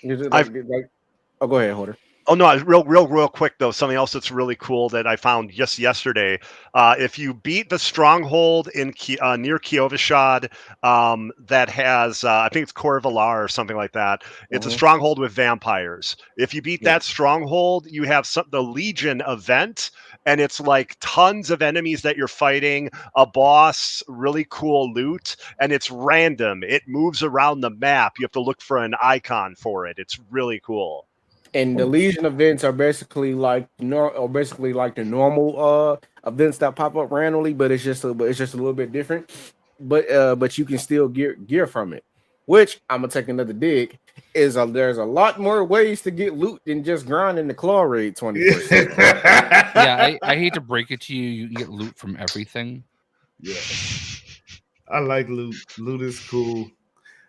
Go ahead, Holder. Oh no, real quick though. Something else that's really cool that I found just yesterday. If you beat the stronghold in near Kiovishad, that has I think it's Corvalar or something like that. It's a stronghold with vampires. If you beat that stronghold, you have the Legion event, and it's like tons of enemies that you're fighting, a boss, really cool loot, and it's random. It moves around the map. You have to look for an icon for it. It's really cool. And the Legion events are basically like the normal events that pop up randomly, but it's just a little bit different. But you can still gear from it. Which I'm gonna take another dig. There's a lot more ways to get loot than just grinding the claw raid 20%. Yeah, I hate to break it to you. You can get loot from everything. Yeah, I like loot. Loot is cool.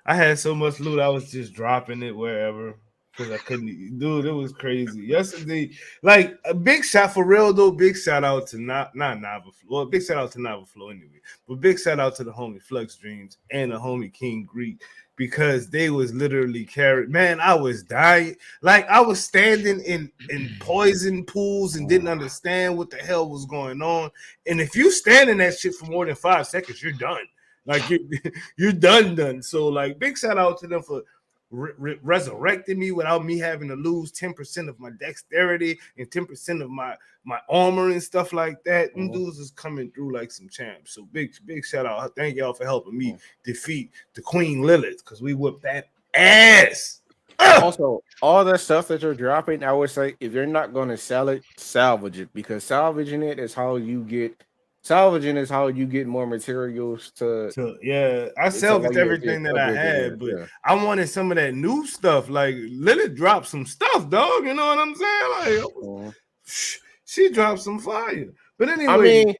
I had so much loot, I was just dropping it wherever because I couldn't. Dude, it was crazy yesterday. Like a big shot for real though. Big shout out to not Nava. Well, big shout out to Nava Flow anyway. But big shout out to the homie Flux Dreams and the homie King Greek because they was literally carried. Man, I was dying. Like I was standing in poison pools and didn't understand what the hell was going on. And if you stand in that shit for more than 5 seconds, you're done. Like you're done. So like big shout out to them for resurrecting me without me having to lose 10% of my dexterity and 10% of my armor and stuff like that. Them dudes is coming through like some champs. So big shout out. Thank y'all for helping me defeat the Queen Lilith because we whipped that ass. Also, all that stuff that you're dropping, I would say if you're not going to sell it, salvage it because salvaging is how you get more materials to. So yeah, I salvaged everything that I had, but I wanted some of that new stuff. Like Lilith dropped some stuff, dog. You know what I'm saying? Like she dropped some fire. But anyway, I mean,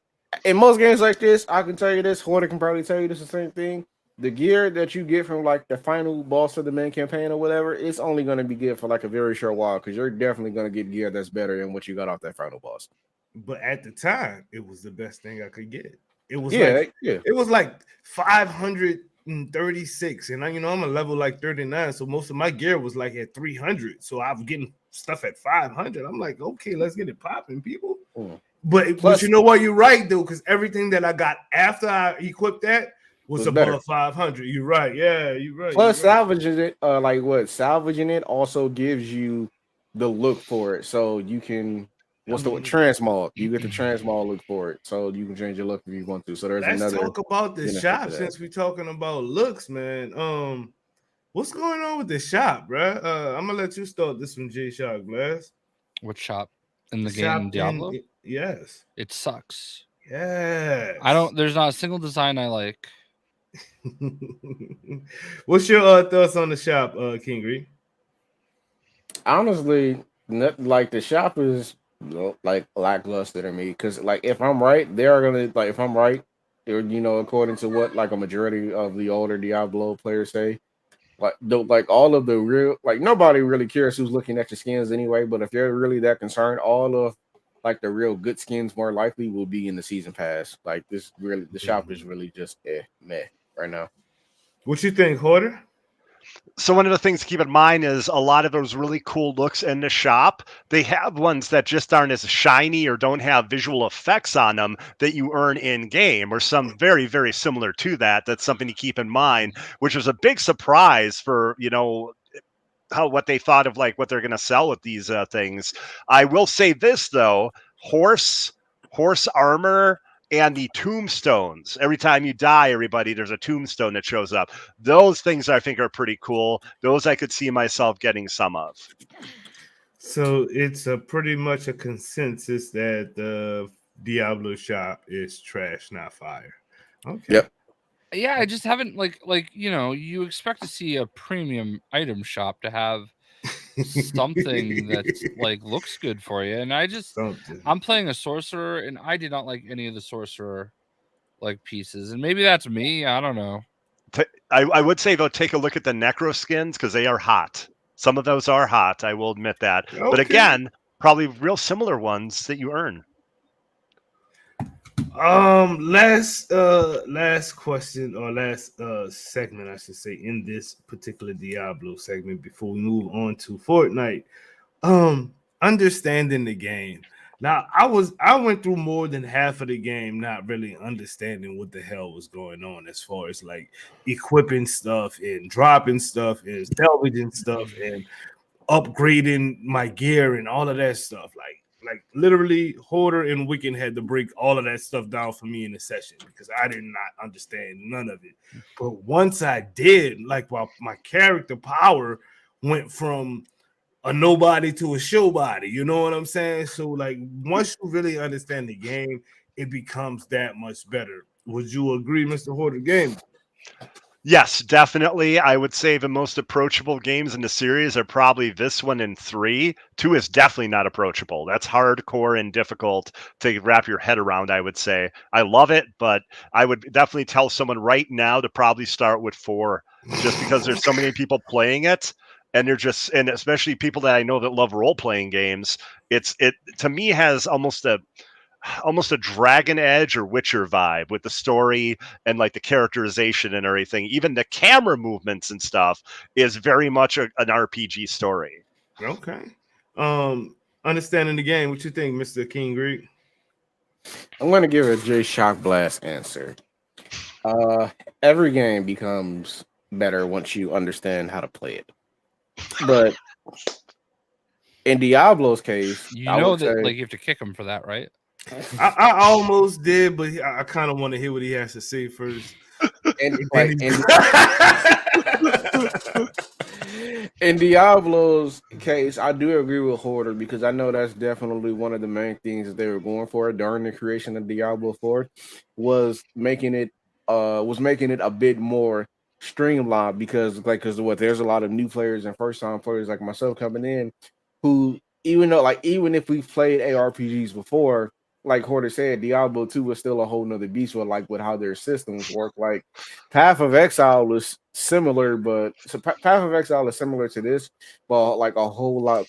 in most games like this, I can tell you this. Hoarder can probably tell you this the same thing. The gear that you get from like the final boss of the main campaign or whatever, it's only going to be good for like a very short while because you're definitely going to get gear that's better than what you got off that final boss. But at the time, it was the best thing I could get. It was it was like 536, and I'm a level like 39, so most of my gear was like at 300. So I was getting stuff at 500. I'm like, okay, let's get it popping, people. But you know what? You're right though, because everything that I got after I equipped that was above better. 500. You're right. Yeah, you're right. Plus, salvaging it, salvaging it also gives you the look for it, so you can. What's the transmog? You get the transmog look for it, so you can change your look if you want to. So let's talk about the shop since we're talking about looks, man. What's going on with the shop, bro? I'm gonna let you start this one, J Shock Blast. What shop in the game, Diablo? Yes, it sucks. Yeah, There's not a single design I like. What's your thoughts on the shop, King Green? Honestly, like the shop is. Like lackluster to me because like if I'm right, they're gonna like if I'm right, according to what like a majority of the older Diablo players say, like all of the real like nobody really cares who's looking at your skins anyway. But if they're really that concerned, all of like the real good skins more likely will be in the season pass. Like the shop is really just meh right now. What you think, Hoarder? So one of the things to keep in mind is a lot of those really cool looks in the shop, they have ones that just aren't as shiny or don't have visual effects on them that you earn in game, or some very, very similar to that. That's something to keep in mind, which was a big surprise for, what they thought of like what they're going to sell with these things. I will say this though, horse armor and the tombstones. Every time you die, everybody, there's a tombstone that shows up. Those things I think are pretty cool. Those I could see myself getting some of. So it's pretty much a consensus that the Diablo shop is trash, not fire. Okay. Yep. Yeah, I just haven't you expect to see a premium item shop to have something that like looks good for you, and I'm playing a sorcerer and I did not like any of the sorcerer like pieces, and maybe that's me, I don't know. I would say though, take a look at the necro skins because they are hot. Some of those are hot, I will admit that. Okay. But again, probably real similar ones that you earn. Last question or last segment, I should say, in this particular Diablo segment before we move on to Fortnite. understanding the game. Now, I went through more than half of the game not really understanding what the hell was going on as far as like equipping stuff and dropping stuff and salvaging stuff and upgrading my gear and all of that stuff. Like literally, Hoarder and Wiccan had to break all of that stuff down for me in the session because I did not understand none of it. But once I did, like, while my character power went from a nobody to a show body, you know what I'm saying? So, like, once you really understand the game, it becomes that much better. Would you agree, Mr. Hoarder Game? Yes, definitely. I would say the most approachable games in the series are probably this one and 3. 2 is definitely not approachable. That's hardcore and difficult to wrap your head around, I would say. I love it, but I would definitely tell someone right now to probably start with 4 just because there's so many people playing it. And they're just, and especially people that I know that love role-playing games, it to me has almost a Dragon Edge or Witcher vibe with the story and like the characterization and everything. Even the camera movements and stuff is very much an RPG story. Okay. Understanding the game, what you think, Mr. King Greek? I'm going to give a J Shock Blast answer. Every game becomes better once you understand how to play it. But in Diablo's case, You know that like you have to kick him for that, right? I almost did, but I kind of want to hear what he has to say first. In Diablo's case, I do agree with Hoarder because I know that's definitely one of the main things that they were going for during the creation of Diablo 4 was making it a bit more streamlined because there's a lot of new players and first time players like myself coming in who even if we've played ARPGs before, like Hoarder said, Diablo 2 was still a whole nother beast with how their systems work. Like Path of Exile is similar, Path of Exile is similar to this, but like a whole lot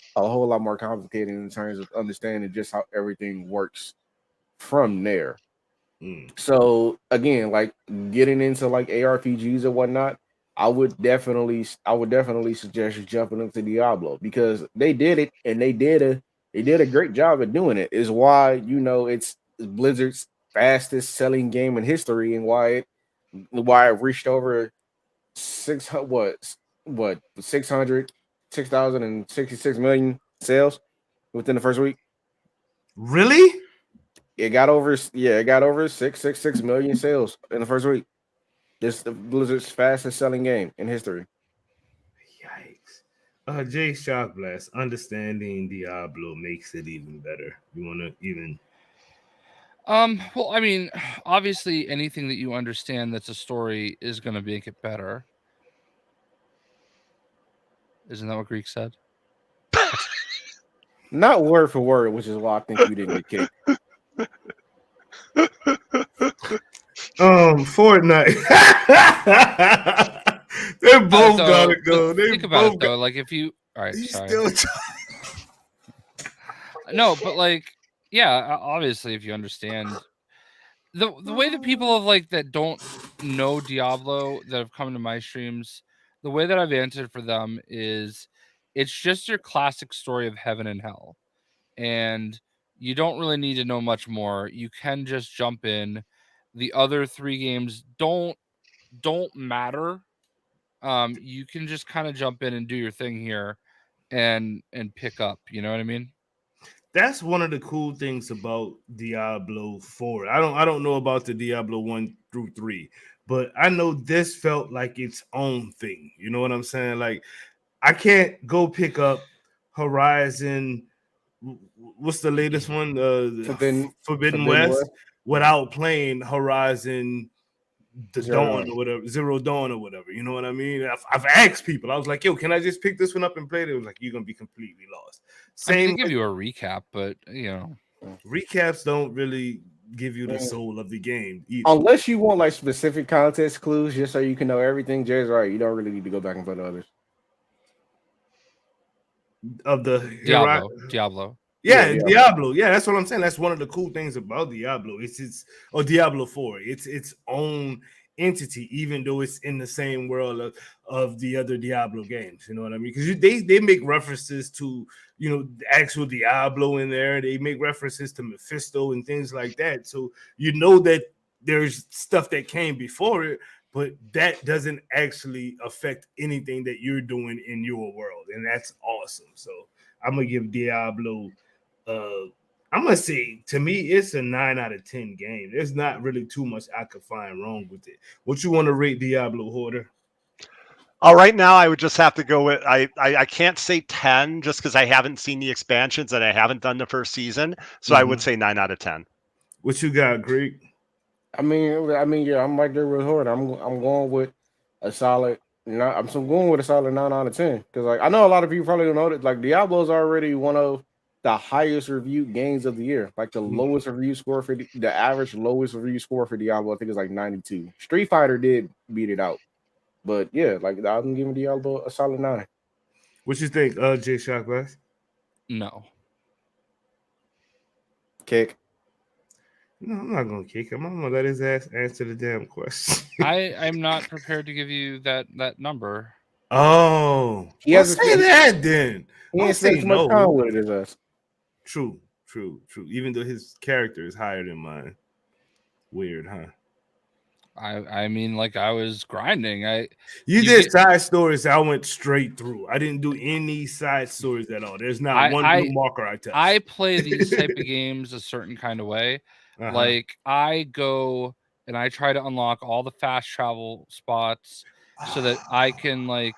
more complicated in terms of understanding just how everything works from there. So again, like getting into like ARPGs and whatnot, I would definitely suggest you jumping into Diablo because they did it and they did a great job at doing it. Is why it's Blizzard's fastest selling game in history and why it reached over 666 million sales within the first week. Really? It got over 666 million sales in the first week. This is Blizzard's fastest selling game in history. Yikes. Jay Shock Blast, understanding Diablo makes it even better. You want to even... Well, I mean, obviously anything that you understand that's a story is going to make it better. Isn't that what Greek said? Not word for word, which is why I think you didn't get kicked. Fortnite. They both gotta go. Think about it though. Like if you, all right, sorry. No, but like, yeah, obviously, if you understand the way that people that don't know Diablo that have come to my streams, the way that I've answered for them is it's just your classic story of heaven and hell, and you don't really need to know much more. You can just jump in. The other 3 games don't matter. You can just kind of jump in and do your thing here and pick up, you know what I mean? That's one of the cool things about Diablo 4. I don't know about the Diablo 1 through 3, but I know this felt like its own thing. You know what I'm saying? Like I can't go pick up Horizon. What's the latest one? Forbidden West without playing Horizon Dawn or whatever, Zero Dawn or whatever. You know what I mean? I've asked people. I was like, "Yo, can I just pick this one up and play it?" It was like, "You're gonna be completely lost." They give you a recap, but recaps don't really give you the soul of the game either. Unless you want like specific context clues, just so you can know everything. Jay's right. You don't really need to go back and play the others. Of the Diablo. Yeah, Diablo. Yeah, that's what I'm saying. That's one of the cool things about Diablo. Diablo 4. It's its own entity, even though it's in the same world of the other Diablo games. You know what I mean? Because they make references to, you know, the actual Diablo in there. They make references to Mephisto and things like that. So you know that there's stuff that came before it, but that doesn't actually affect anything that you're doing in your world, and that's awesome. So I'm gonna give Diablo. I'm gonna say, to me, it's a 9 out of 10 game. There's not really too much I could find wrong with it. What you want to rate Diablo, Hoarder? Right now, I would just have to go with I can't say 10 just because I haven't seen the expansions and I haven't done the first season. So I would say 9 out of 10. What you got, Greek? I mean, yeah, I'm right there with Horde. I'm going with a solid. I'm going with a solid 9 out of 10 because like I know a lot of people probably don't know that like Diablo is already one of the highest reviewed games of the year. Like the lowest review score for the average lowest review score for Diablo, I think is like 92. Street Fighter did beat it out, but yeah, like I'm giving Diablo a solid 9. What you think, J Shock Glass? No. Kick. No, I'm not gonna kick him. I'm gonna let his ass answer the damn question. I'm not prepared to give you that number. Oh, He well, hasn't say spent- that then. He Don't ain't say spent too much no. time with it as us. True. Even though his character is higher than mine. Weird, huh? I mean, like I was grinding. You did side stories. I went straight through. I didn't do any side stories at all. There's not one blue marker I touched. I play these type of games a certain kind of way. Like I go and I try to unlock all the fast travel spots so that I can like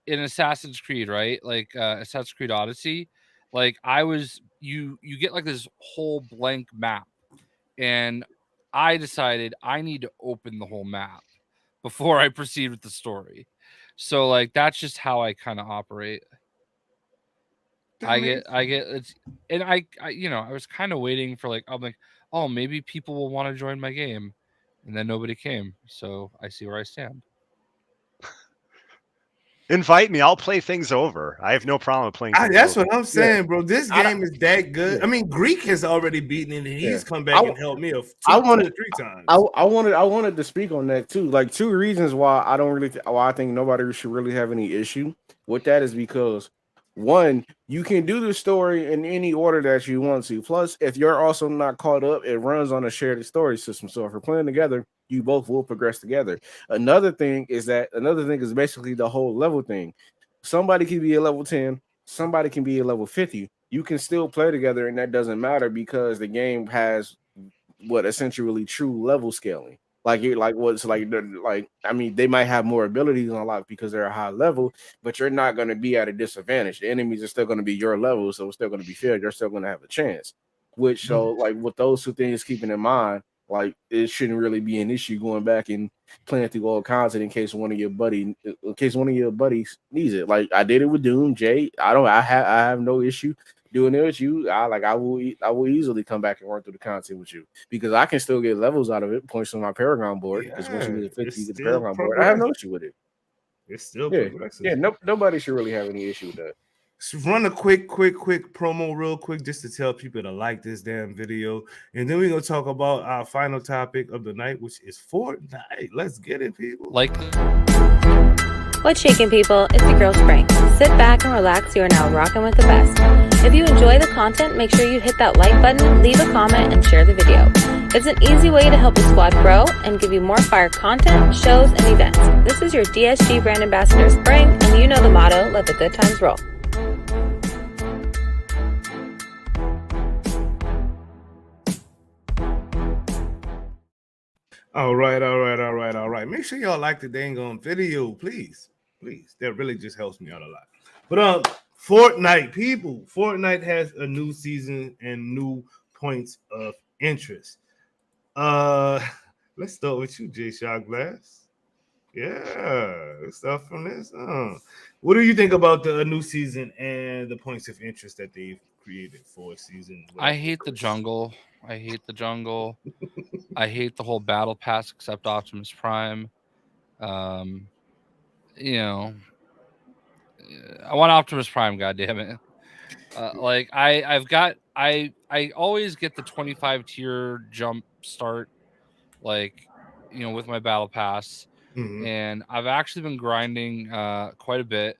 in Assassin's Creed, right? Like Assassin's Creed Odyssey, like you get like this whole blank map, and I decided I need to open the whole map before I proceed with the story. So like that's just how I kind of operate. I get it's, and I you know, I was kind of waiting for like, I'm like, oh, maybe people will want to join my game, and then nobody came. So I see where I stand. Invite me. I'll play things over. I have no problem playing. That's over. what I'm saying, bro. This game is that good. Yeah. I mean, Greek has already beaten it, and he's come back and helped me two or three times. I wanted to speak on that too. Like 2 reasons why I don't really why I think nobody should really have any issue with that is because one, you can do the story in any order that you want to. Plus, if you're also not caught up, it runs on a shared story system. So if you're playing together, you both will progress together. Another thing is basically the whole level thing. Somebody can be a level 10, somebody can be a level 50. You can still play together, and that doesn't matter because the game has what essentially true level scaling. Like you're like what's like I mean, they might have more abilities on lock because they're a high level, but you're not going to be at a disadvantage. The enemies are still going to be your level, so it's still going to be fair. You're still going to have a chance. Which so like with those 2 things keeping in mind, like it shouldn't really be an issue going back and playing through all content in case one of your buddies needs it. Like I did it with Doom, Jay. I have no issue doing it with you. I will easily come back and work through the content with you because I can still get levels out of it, points on my Paragon board. Because once you get 50, you get the Paragon board. I have no issue with it. It's still progressive. Yeah, nobody should really have any issue with that. So run a quick promo real quick just to tell people to like this damn video. And then we're going to talk about our final topic of the night, which is Fortnite. Let's get it, people. What's shaking, people? It's your girl Spring. Sit back and relax. You are now rocking with the best. If you enjoy the content, make sure you hit that like button, leave a comment, and share the video. It's an easy way to help the squad grow and give you more fire content, shows, and events. This is your DSG brand ambassador Spring, and you know the motto, let the good times roll. All right. Make sure y'all like the dang on video, please. That really just helps me out a lot. But Fortnite, people. Fortnite has a new season and new points of interest. Let's start with you, J Shock Glass. Yeah, let's start from this. What do you think about the new season and the points of interest that they've created for a season? I hate the jungle. I hate the whole battle pass except Optimus Prime. You know, I want Optimus Prime, goddammit. Like I always get the 25 tier jump start. Like with my battle pass, Mhm. and I've actually been grinding quite a bit.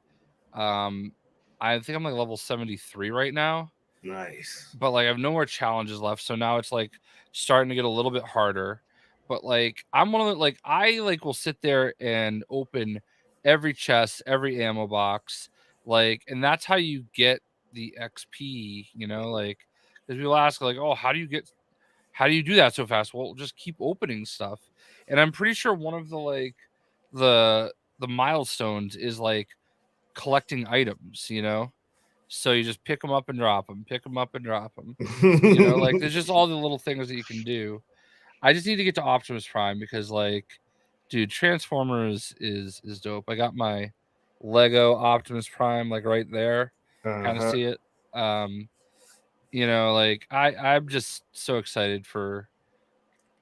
I think I'm like level 73 right now, Nice. but like I have no more challenges left, so now it's like starting to get a little bit harder. But like I'm one of the like I like will sit there and open every chest, every ammo box, like, and that's how you get the XP, like, because people ask like, oh, how do you do that so fast? Well, just keep opening stuff. And I'm pretty sure one of the like the milestones is like collecting items, so you just pick them up and drop them, pick them up and drop them. Like there's just all the little things that you can do. I just need to get to Optimus Prime because, like, dude, Transformers is dope. I got my Lego Optimus Prime like right there. Kind of Uh-huh. see it. Like I'm just so excited for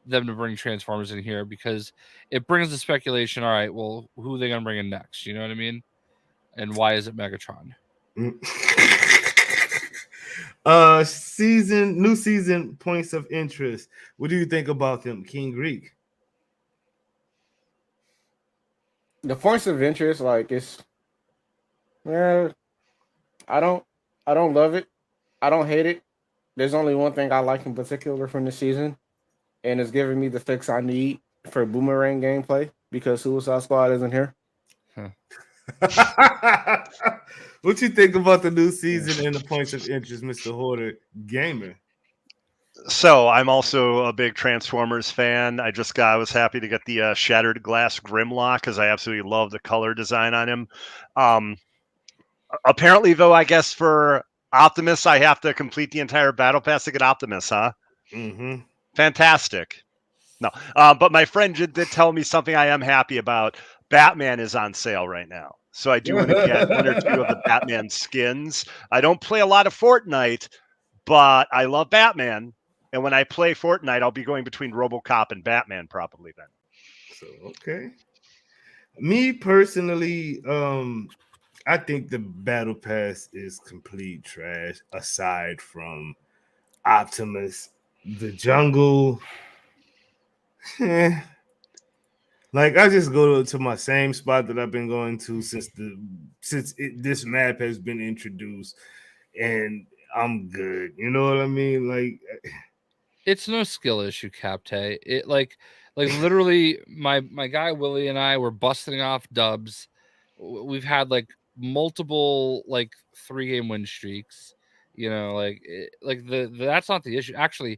them to bring Transformers in here because it brings the speculation. All right, well, who are they gonna bring in next? You know what I mean? And why is it Megatron? New season points of interest. What do you think about them, King Greek? The points of interest, like I don't love it. I don't hate it. There's only one thing I like in particular from the season, and it's giving me the fix I need for boomerang gameplay because Suicide Squad isn't here. What you think about the new season and the points of interest, Mr. Hoarder Gamer? So I'm also a big Transformers fan. I was happy to get the Shattered Glass Grimlock because I absolutely love the color design on him. Apparently, though, I guess for Optimus, I have to complete the entire battle pass to get Optimus, huh? Mm-hmm. Fantastic. No, but my friend did tell me something I am happy about. Batman is on sale right now. So I do want to get one or two of the Batman skins. I don't play a lot of Fortnite, but I love Batman. And when I play Fortnite, I'll be going between RoboCop and Batman probably then. So, okay. Me personally, I think the battle pass is complete trash aside from Optimus. The jungle. Like I just go to my same spot that I've been going to since this map has been introduced, and I'm good. You know what I mean? Like It's no skill issue, Capte. It like literally my guy Willie and I were busting off dubs. We've had like multiple like 3-game win streaks. That's not the issue. Actually,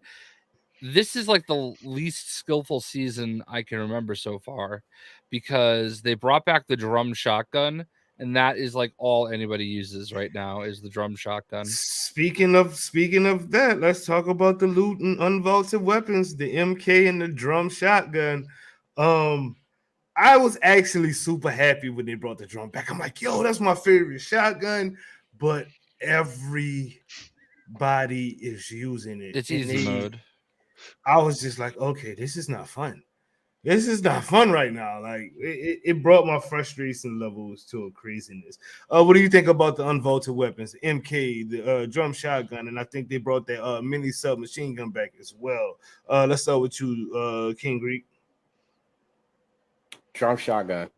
this is like the least skillful season I can remember so far because they brought back the drum shotgun, and that is like all anybody uses right now is the drum shotgun. speaking of that, let's talk about the loot and unvaulted weapons, the MK and the drum shotgun. I was actually super happy when they brought the drum back. I'm like, yo, that's my favorite shotgun, but everybody is using it. It's easy mode. I was just like, okay, this is not fun. This is not fun right now. Like it brought my frustration levels to a craziness. What do you think about the unvaulted weapons, the MK, the drum shotgun, and I think they brought that mini submachine gun back as well. Let's start with you, King Greek. Drum shotgun.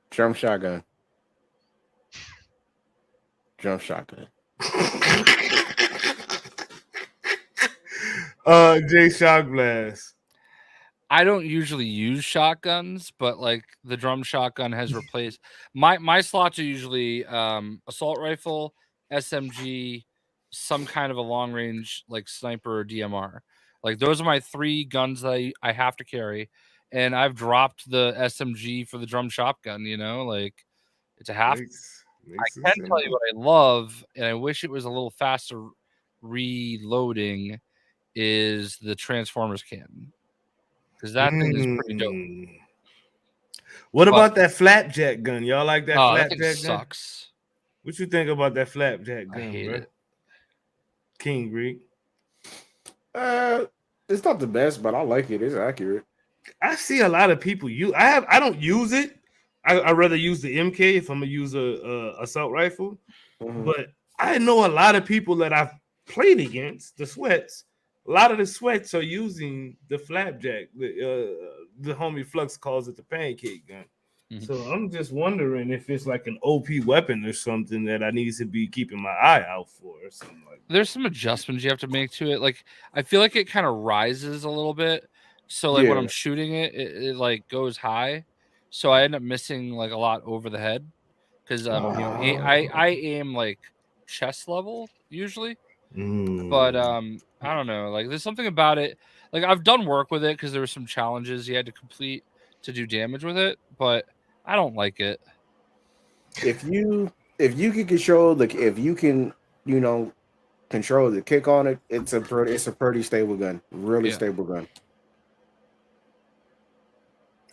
Drum shotgun. Drum shotgun. Jay Shock Blast. I don't usually use shotguns, but like the drum shotgun has replaced my slots are usually assault rifle, SMG, some kind of a long range like sniper or DMR. Like those are my 3 guns that I have to carry, and I've dropped the SMG for the drum shotgun. Like it's a half. I can tell you what I love, and I wish it was a little faster reloading. Is the Transformers cannon, because that thing is pretty dope. What about that flapjack gun? Y'all like that flapjack that gun? sucks. What you think about that flapjack gun, I hate bro? it. King Greek. It's not the best, but I like it. It's accurate. I see a lot of people use. I don't use it. I rather use the MK if I'm gonna use a assault rifle. Mhm. But I know a lot of people that I've played against, the Sweats, a lot of the sweats are using the flapjack. The homie Flux calls it the pancake gun. Mhm. So I'm just wondering if it's like an OP weapon or something that I need to be keeping my eye out for or something like that. There's some adjustments you have to make to it. Like I feel like it kind of rises a little bit. So like when I'm Yeah. shooting it, it like goes high. So I end up missing like a lot over the head because I aim like chest level usually. But I don't know. Like there's something about it. Like I've done work with it because there were some challenges you had to complete to do damage with it, but I don't like it. If you can control if you can, control the kick on it, it's a pretty stable gun. Really Yeah. stable gun.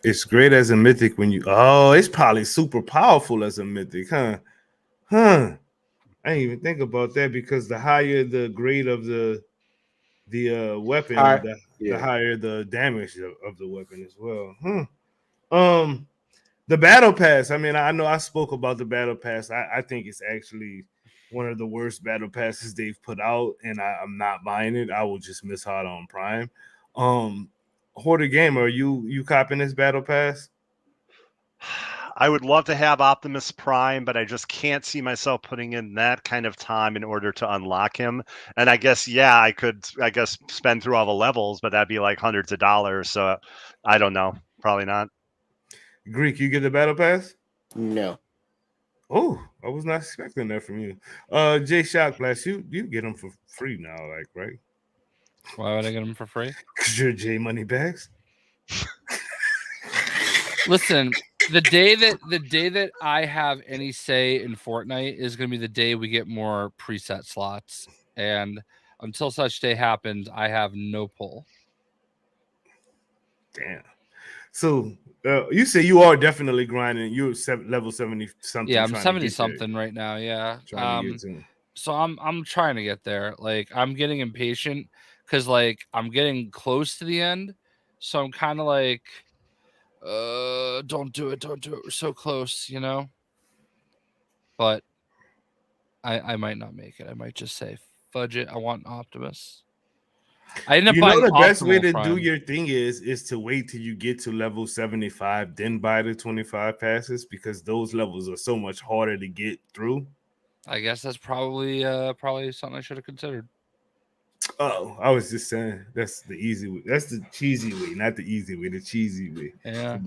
It's great as a mythic when you. Oh, it's probably super powerful as a mythic, huh? Huh. I didn't even think about that because the higher the grade of the weapon, the higher the damage of the weapon as well. The battle pass. I mean, I know I spoke about the battle pass. I think it's actually one of the worst battle passes they've put out, and I'm not buying it. I will just miss out on Prime. Hoarder Gamer, are you copying this battle pass? I would love to have Optimus Prime, but I just can't see myself putting in that kind of time in order to unlock him. And I guess, yeah, I could, spend through all the levels, but that'd be like hundreds of dollars. So I don't know. Probably not. Greek, you get the battle pass? No. Oh, I was not expecting that from you. Jay Shockblast, you get them for free now, like, right? Why would I get them for free? Because you're J Moneybags. Listen, the day that I have any say in Fortnite is going to be the day we get more preset slots, and until such day happens, I have no pull. Damn. So you say you are definitely grinding. You're level 70 something. Yeah, I'm 70 something right now. Yeah. So I'm trying to get there. Like I'm getting impatient because like I'm getting close to the end. So I'm kind of like, don't do it. We're so close, But I might not make it. I might just say fudge it. I want Optimus. I end up buying the best way to Prime. do your thing is to wait till you get to level 75, then buy the 25 passes because those levels are so much harder to get through. I guess that's probably something I should have considered. Oh, I was just saying that's the easy way. That's the cheesy way, not the easy way, the cheesy way. Yeah.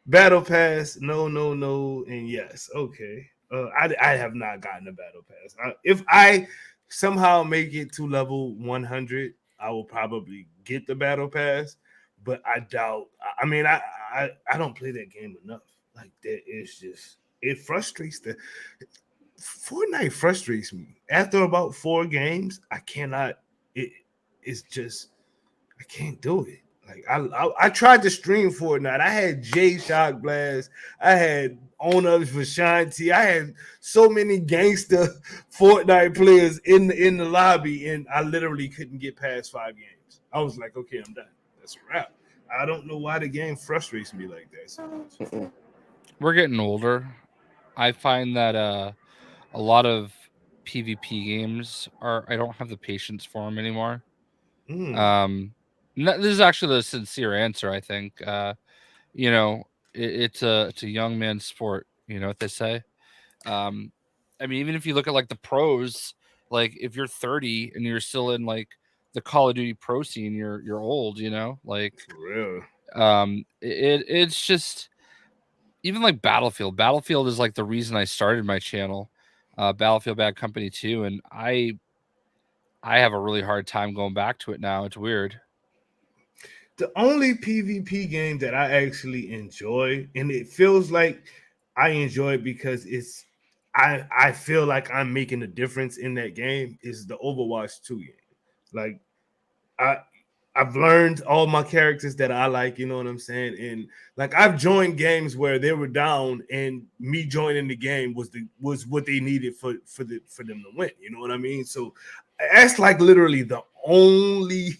Battle pass, no, and yes. Okay. I have not gotten a battle pass. If I somehow make it to level 100, I will probably get the battle pass, but I doubt. I mean, I don't play that game enough. Like that is just it frustrates the Fortnite frustrates me. After about 4 games, I cannot. It's just I can't do it. Like I tried to stream Fortnite. I had Jay Shock Blast. I had Owner Vashanti. I had so many gangster Fortnite players in the lobby, and I literally couldn't get past 5 games. I was like, okay, I'm done. That's a wrap. I don't know why the game frustrates me like that so much. We're getting older. I find that a lot of PvP games I don't have the patience for them anymore. This is actually the sincere answer. I think, it's a young man's sport. You know what they say. I mean, even if you look at like the pros, like if you're 30 and you're still in like the Call of Duty pro scene, you're old. Like for real. It's just even like Battlefield. Battlefield is like the reason I started my channel. Battlefield Bad Company 2, and I have a really hard time going back to it now. It's weird. The only PvP game that I actually enjoy, and it feels like I enjoy it because I feel like I'm making a difference in that game, is the Overwatch 2 game. Like I've learned all my characters that I like, you know what I'm saying? And like I've joined games where they were down and me joining the game was what they needed for them to win, you know what I mean? So that's like literally the only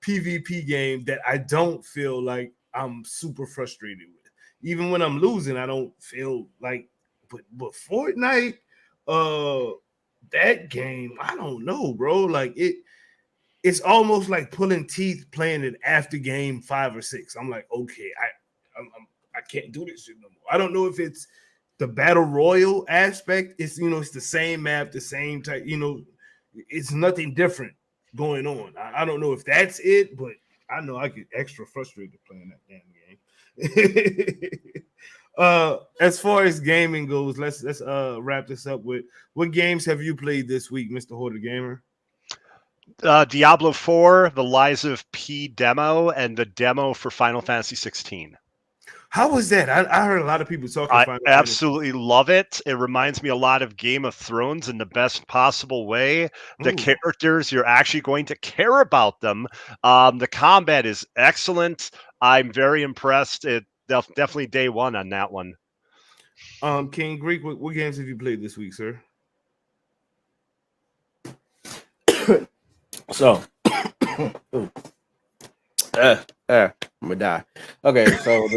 PvP game that I don't feel like I'm super frustrated with. Even when I'm losing, I don't feel like but Fortnite, that game, I don't know, bro. Like it's almost like pulling teeth playing it after game 5 or 6. I'm like, okay, I can't do this shit no more. I don't know if it's the battle royal aspect. It's it's the same map, the same type. It's nothing different going on. I don't know if that's it, but I know I get extra frustrated playing that damn game. As far as gaming goes, let's wrap this up with what games have you played this week, Mr. Hoarder Gamer? Diablo 4, the Lies of P demo, and the demo for Final Fantasy 16. How was that? I heard a lot of people talking. I absolutely love it. It reminds me a lot of Game of Thrones in the best possible way. The characters, you're actually going to care about them. The combat is excellent. I'm very impressed. It definitely day one on that one. King Greek, what games have you played this week, sir? So, I'm gonna die. Okay, so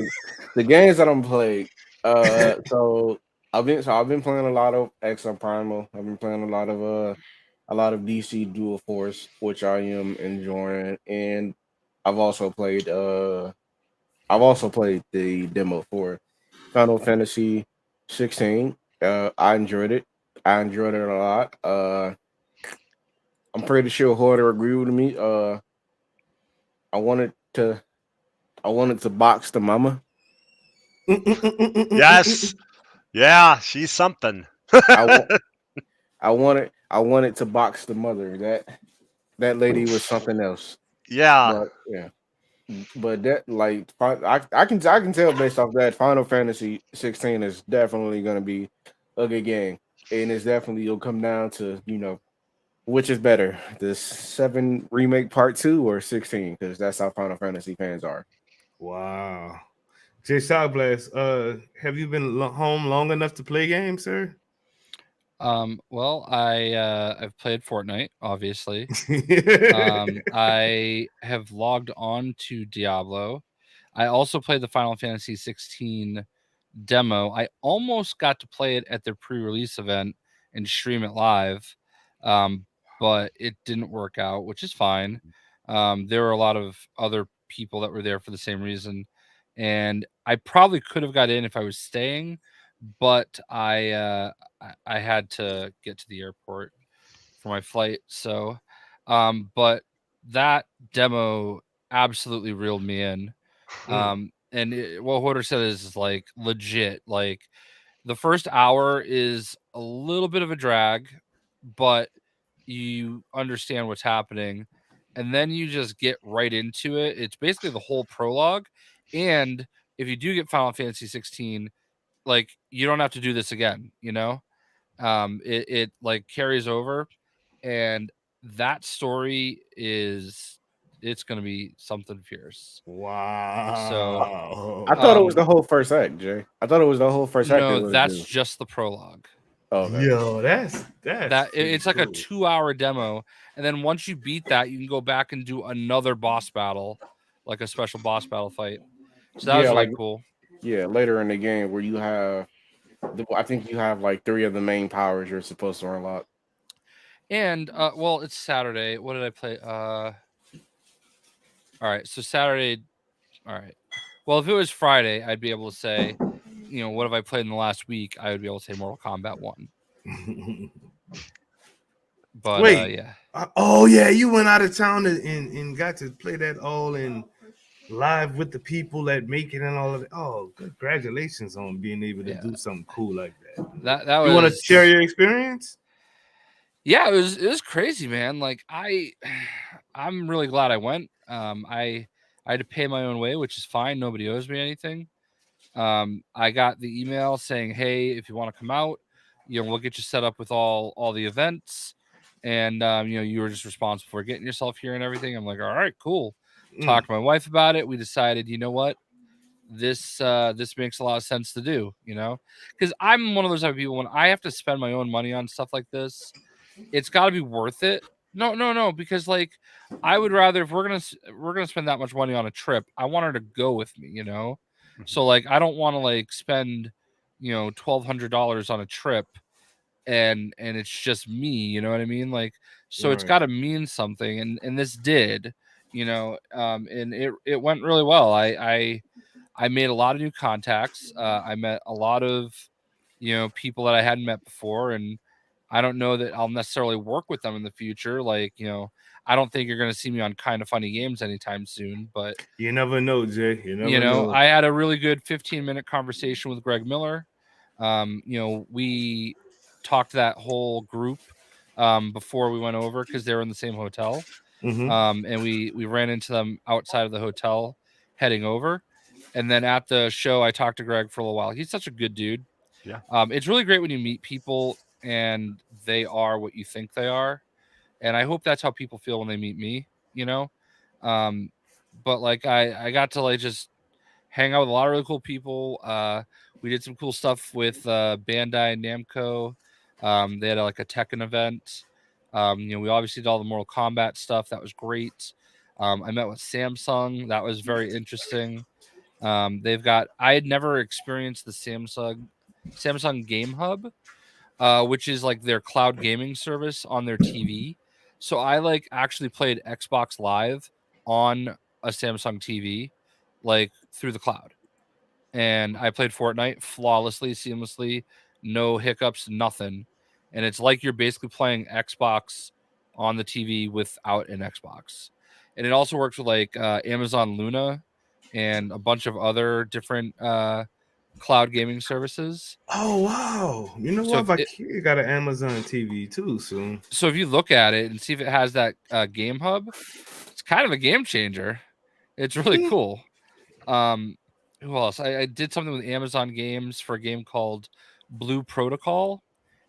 the games that I'm playing. So I've been playing a lot of Exo Primal. I've been playing a lot of DC Dual Force, which I am enjoying, and I've also played the demo for Final Fantasy 16. I enjoyed it. I enjoyed it a lot. I'm pretty sure Hoarder agreed with me. I wanted to box the mama. Yes. Yeah, she's something. I wanted to box the mother. That lady was something else. Yeah. But that, like, I can tell based off that Final Fantasy 16 is definitely going to be a good game, and it's definitely will come down to which is better, the 7 remake part 2 or 16, because that's how Final Fantasy fans are. Wow. Jay Shotblast, have you been home long enough to play games, sir? Well, I've played Fortnite, obviously. I have logged on to Diablo. I also played the Final Fantasy 16 demo. I almost got to play it at their pre-release event and stream it live, but it didn't work out, which is fine. There were a lot of other people that were there for the same reason, and I probably could have got in if I was staying, but I had to get to the airport for my flight. So, but that demo absolutely reeled me in. And what Hoarder said is like legit. Like the first hour is a little bit of a drag, but you understand what's happening, and then you just get right into it. It's basically the whole prologue, and if you do get Final Fantasy 16, like you don't have to do this again. It like carries over, and that story it's going to be something fierce. Wow. So I thought it was the whole first act, Jay. I thought it was the whole first act. No, that's just the prologue. Okay. Yo, that's it's like cool. a 2-hour demo, and then once you beat that, you can go back and do another boss battle, like a special boss battle fight. So that was really cool. Yeah, later in the game where you have, I think you have like 3 of the main powers you're supposed to unlock. And well, it's Saturday. What did I play? All right, so Saturday. All right. Well, if it was Friday, I'd be able to say, what have I played in the last week? I would be able to say Mortal Kombat 1. But wait, yeah. Oh yeah, you went out of town and got to play that all in live with the people that make it and all of it. Oh, congratulations on being able to do something cool like that. That was. You want to share your experience? Yeah, it was crazy, man. Like I'm really glad I went. I had to pay my own way, which is fine. Nobody owes me anything. I got the email saying, "Hey, if you want to come out, we'll get you set up with all the events." And you were just responsible for getting yourself here and everything. I'm like, all right, cool. Talked to my wife about it. We decided, you know what, this makes a lot of sense to do. Because I'm one of those type of people, when I have to spend my own money on stuff like this, it's got to be worth it. No, because like I would rather, if we're gonna spend that much money on a trip, I want her to go with me. So like I don't want to like spend $1,200 on a trip and it's just me, you know what I mean? Like, so it's Right. got to mean something, and this did, you know, and it went really well. I made a lot of new contacts. I met a lot of, you know, people that I hadn't met before, and I don't know that I'll necessarily work with them in the future. Like, you know, I don't think you're going to see me on Kind of Funny Games anytime soon, but You never know, Jay. You never you know, know. I had a really good 15-minute conversation with Greg Miller. You know, we talked that whole group before we went over because they were in the same hotel. Mhm. And we ran into them outside of the hotel heading over. And then at the show, I talked to Greg for a little while. He's such a good dude. Yeah. It's really great when you meet people and they are what you think they are. And I hope that's how people feel when they meet me, you know? But like I got to like just hang out with a lot of really cool people. We did some cool stuff with Bandai Namco. They had like a Tekken event. You know, we obviously did all the Mortal Kombat stuff. That was great. I met with Samsung. That was very interesting. They've got, I had never experienced the Samsung Game Hub, which is like their cloud gaming service on their TV. So I like actually played Xbox Live on a Samsung TV, like through the cloud. And I played Fortnite flawlessly, seamlessly, no hiccups, nothing. And it's like you're basically playing Xbox on the TV without an Xbox. And it also works with like Amazon Luna and a bunch of other different cloud gaming services. Oh wow! You know So what? My if kid got an Amazon TV too soon. So if you look at it and see if it has that Game Hub, it's kind of a game changer. It's really cool. Who else? I did something with Amazon Games for a game called Blue Protocol.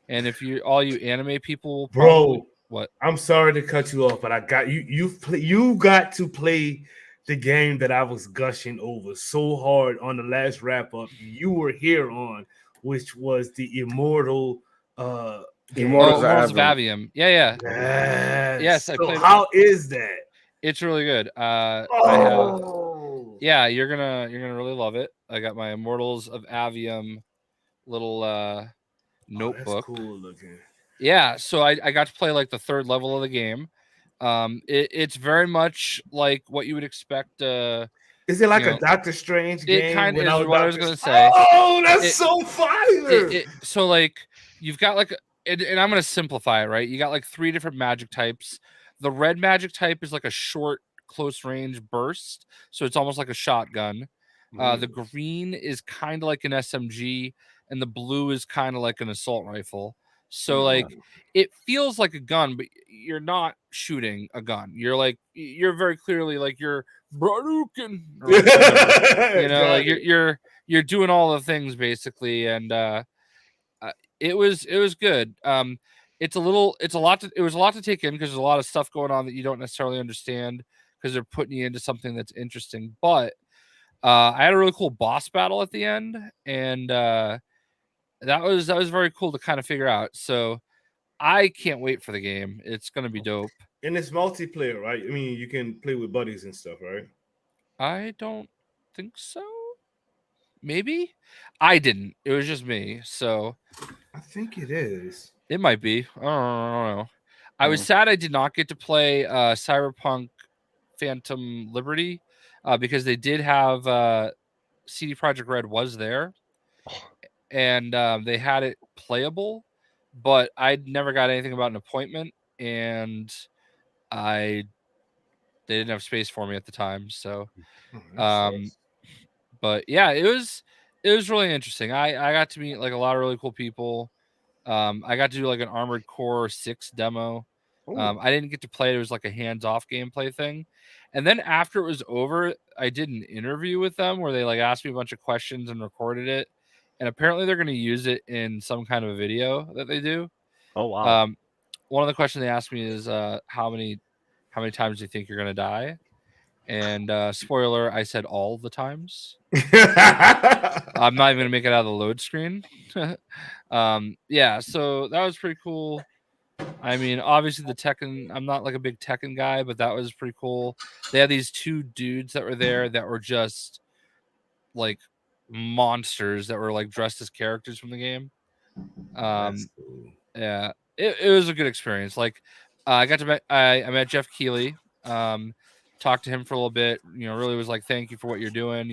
And if you all you anime people will probably, Bro, what? I'm sorry to cut you off, but I got you. You got to play the game that I was gushing over so hard on the last wrap up. You were here on, which was the Immortal. Game. Immortals of Immortals of Avium. Avium. Yeah. Yes. I So played it. how is that? It's really good. I have, Oh, yeah, you're gonna really love it. I got my Immortals of Avium little Oh, notebook. that's cool looking. Yeah, so I got to play like the third level of the game. It's very much like what you would expect. Is it like you a know, Doctor Strange game? it kind of is without what I was Doctor gonna say. Oh, that's It- so fire! So like you've got like, and I'm gonna simplify it, right? You got like 3 different magic types. The red magic type is like a short, close range burst, so it's almost like a shotgun. The green is kind of like an SMG, and the blue is kind of like an assault rifle. So like it feels like a gun, but you're not shooting a gun. You're very clearly like you're Barukin, or whatever. You know, like you're doing all the things basically, and it was good. It was a lot to take in because there's a lot of stuff going on that you don't necessarily understand because they're putting you into something that's interesting. But I had a really cool boss battle at the end, and that was very cool to kind of figure out. So I can't wait for the game. It's gonna be dope. And it's multiplayer, right? I mean, you can play with buddies and stuff, right? I don't think so. Maybe I didn't. It was just me. So I think it is. it might be. I don't know. I was sad I did not get to play Cyberpunk Phantom Liberty because they did have CD Projekt Red was there, and they had it playable, but I never got anything about an appointment, and they didn't have space for me at the time. So, but yeah, it was really interesting. I got to meet like a lot of really cool people. I got to do like an Armored Core 6 demo. I didn't get to play it. It was like a hands-off gameplay thing. And then after it was over, I did an interview with them where they like asked me a bunch of questions and recorded it. And apparently they're going to use it in some kind of a video that they do. Oh wow. One of the questions they asked me is how many times do you think you're going to die? And spoiler, I said all the times. I'm not even going to make it out of the load screen. Yeah, so that was pretty cool. I mean, obviously the Tekken, I'm not like a big Tekken guy, but that was pretty cool. They had these 2 dudes that were there that were just like monsters that were like dressed as characters from the game. That's cool. Yeah, it was a good experience. Like, I got to I met Jeff Keighley. Talked to him for a little bit. Really was like, thank you for what you're doing.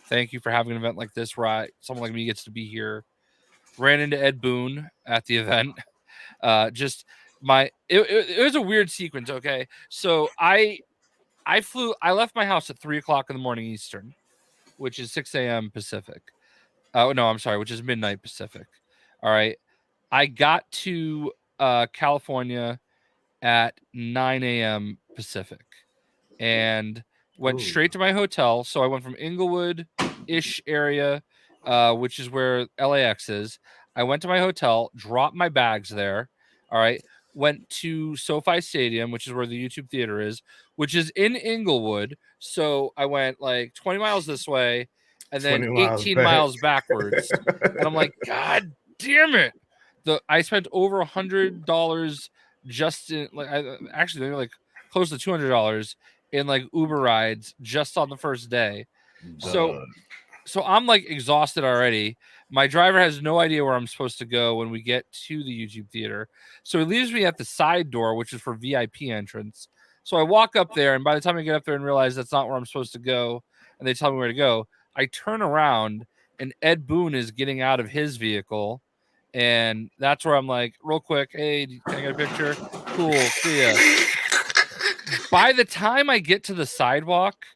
Thank you for having an event like this where someone like me gets to be here. Ran into Ed Boon at the event. It was a weird sequence. Okay, so I left my house at 3:00 in the morning Eastern, which is 6 a.m. Pacific. Oh no, I'm sorry, which is midnight Pacific. All right. I got to California at 9 a.m. Pacific and went straight to my hotel. So I went from Inglewood-ish area, which is where LAX is. I went to my hotel, dropped my bags there. All right. Went to SoFi Stadium, which is where the YouTube theater is, which is in Inglewood. So I went like 20 miles this way and then 18 miles backwards. And I'm like, God damn it. I spent over $100 just in actually like close to $200 in like Uber rides just on the first day. So I'm like exhausted already. My driver has no idea where I'm supposed to go when we get to the YouTube theater. So he leaves me at the side door, which is for VIP entrance. So I walk up there, and by the time I get up there and realize that's not where I'm supposed to go, and they tell me where to go, I turn around and Ed Boon is getting out of his vehicle. And that's where I'm like, real quick, hey, can I get a picture? Cool, see ya. By the time I get to the sidewalk,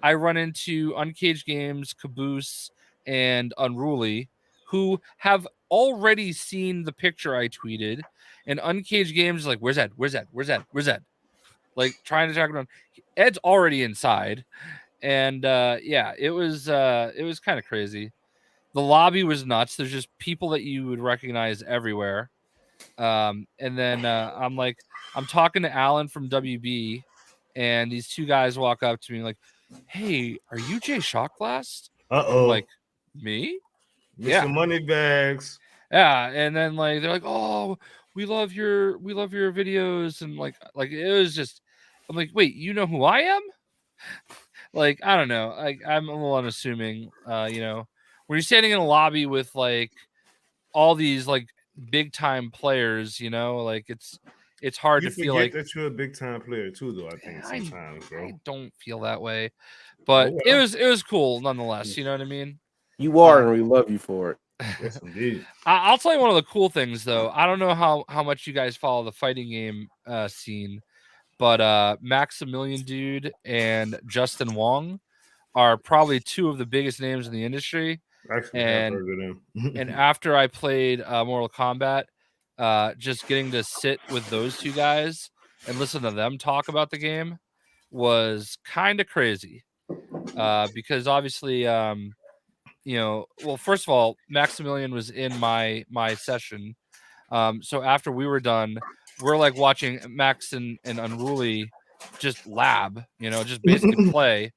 I run into Uncaged Games, Caboose, and Unruly, who have already seen the picture I tweeted. And Uncaged Games is like, where's Ed? Where's Ed? Where's Ed? Where's Ed? Like trying to track him down. Ed's already inside. And yeah, it was kind of crazy. The lobby was nuts. There's just people that you would recognize everywhere. And then I'm talking to Alan from WB, and these two guys walk up to me like, hey, are you Jay Shockblast? Like, me? Mr. Moneybags. Yeah. And then like they're like, oh, we love your videos, and like it was just, I'm like, wait, you know who I am? Like, I don't know. I'm a little unassuming, when you're standing in a lobby with like all these like big time players, like it's hard to feel like that you're a big time player too, though. I think sometimes, bro. I don't feel that way, but it was cool nonetheless. You know what I mean? You are, and we love you for it. Yes, indeed. I'll tell you one of the cool things though. I don't know how much you guys follow the fighting game scene, but Maximilian Dude and Justin Wong are probably two of the biggest names in the industry. Actually, and after I played Mortal Kombat, just getting to sit with those two guys and listen to them talk about the game was kind of crazy. Because obviously, well, first of all, Maximilian was in my session. So after we were done, we're like watching Max and Unruly just lab, just basically play.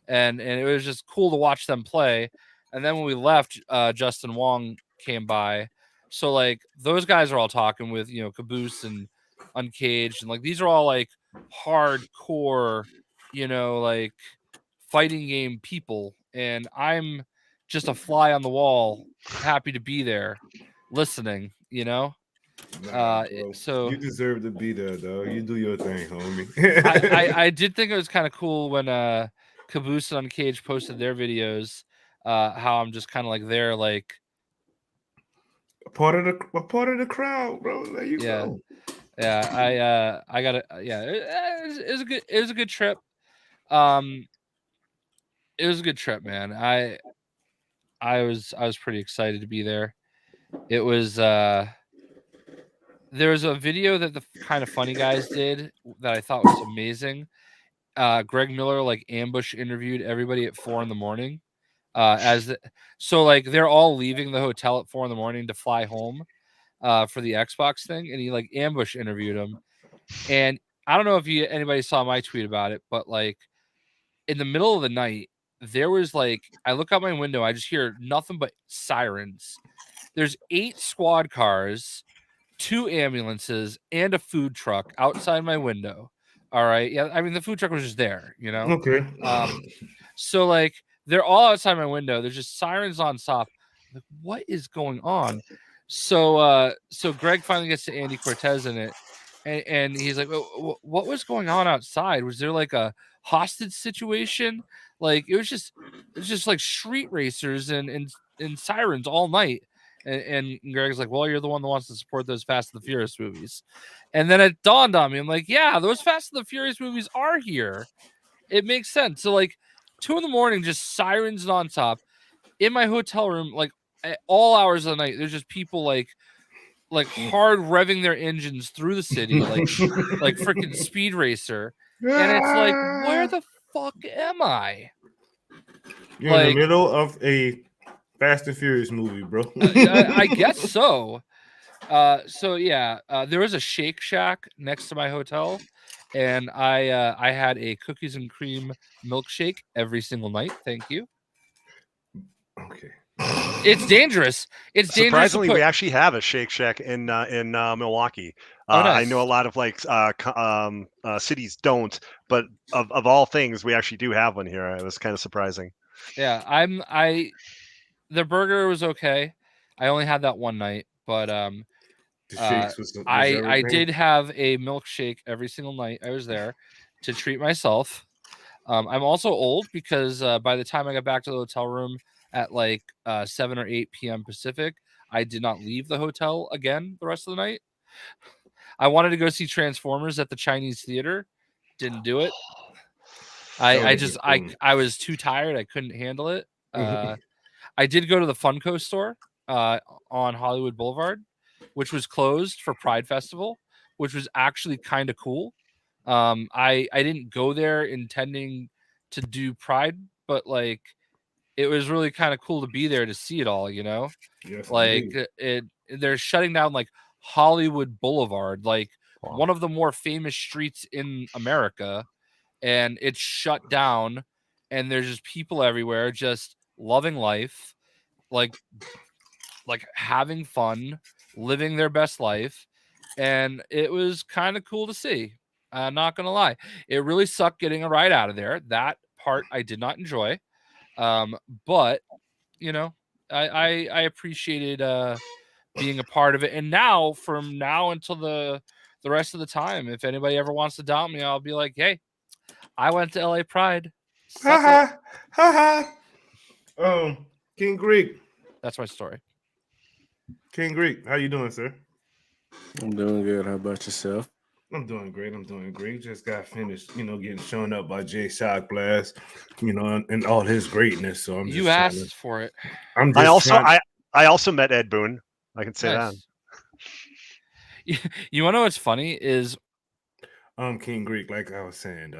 And it was just cool to watch them play. And then when we left, Justin Wong came by. So like those guys are all talking with, Caboose and Uncaged. And like these are all like hardcore, like fighting game people. And I'm just a fly on the wall, happy to be there listening, so you deserve to be there, though. You do your thing, homie. I did think it was kind of cool when Caboose and Uncaged posted their videos. How I'm just kind of like there, like a part of the crowd, bro. There you go. Yeah, I got it. Yeah, it was a good trip. It was a good trip, man. I was pretty excited to be there. It was there was a video that the kind of funny guys did that I thought was amazing. Greg Miller like ambush interviewed everybody at 4 a.m. So like they're all leaving the hotel at 4 a.m. to fly home for the Xbox thing, and he like ambush interviewed them. And I don't know if anybody saw my tweet about it, but like in the middle of the night, there was like, I look out my window, I just hear nothing but sirens. There's 8 squad cars, 2 ambulances, and a food truck outside my window. All right. Yeah. I mean, the food truck was just there, Okay. So like they're all outside my window. There's just sirens on stop. Like, what is going on? So Greg finally gets to Andy Cortez in it, and he's like, what was going on outside? Was there like a hostage situation? Like it was just like street racers and sirens all night. And Greg's like, well, you're the one that wants to support those Fast and the Furious movies. And then it dawned on me, I'm like, yeah, those Fast and the Furious movies are here. It makes sense. So like 2 a.m, just sirens nonstop in my hotel room, like at all hours of the night. There's just people like hard revving their engines through the city, like freaking Speed Racer. And it's like, where the fuck am I? You're in the middle of a Fast and Furious movie, bro. I guess so. So yeah, there was a Shake Shack next to my hotel, and I had a cookies and cream milkshake every single night. Thank you. Okay. It's dangerous. It's dangerous. Surprisingly, we actually have a Shake Shack in Milwaukee. Nice. I know a lot of like cities don't, but of all things, we actually do have one here. It was kind of surprising. Yeah, the burger was okay. I only had that one night, but I did have a milkshake every single night I was there to treat myself. I'm also old because by the time I got back to the hotel room at like 7 or 8 p.m. Pacific, I did not leave the hotel again the rest of the night. I wanted to go see Transformers at the Chinese theater. Didn't do it. I was too tired. I couldn't handle it. I did go to the Funko store on Hollywood Boulevard, which was closed for Pride Festival, which was actually kind of cool. I didn't go there intending to do Pride, but like it was really kind of cool to be there to see it all, you know? Yes, like they're shutting down like Hollywood Boulevard, like one of the more famous streets in America, and it's shut down, and there's just people everywhere just loving life, like having fun, living their best life. And it was kind of cool to see. I'm not gonna lie, it really sucked getting a ride out of there. That part I did not enjoy, but you know, I appreciated being a part of it. And now, from now until the rest of the time, if anybody ever wants to doubt me, I'll be like, hey, I went to LA Pride. Ha ha. King Greek. That's my story. King Greek, how you doing, sir? I'm doing good. How about yourself? I'm doing great. Just got finished, getting shown up by Jay Shock Blast, and all his greatness. So you asked for it. I also met Ed Boon. I can say that. You want to know what's funny is, King Greek, like I was saying,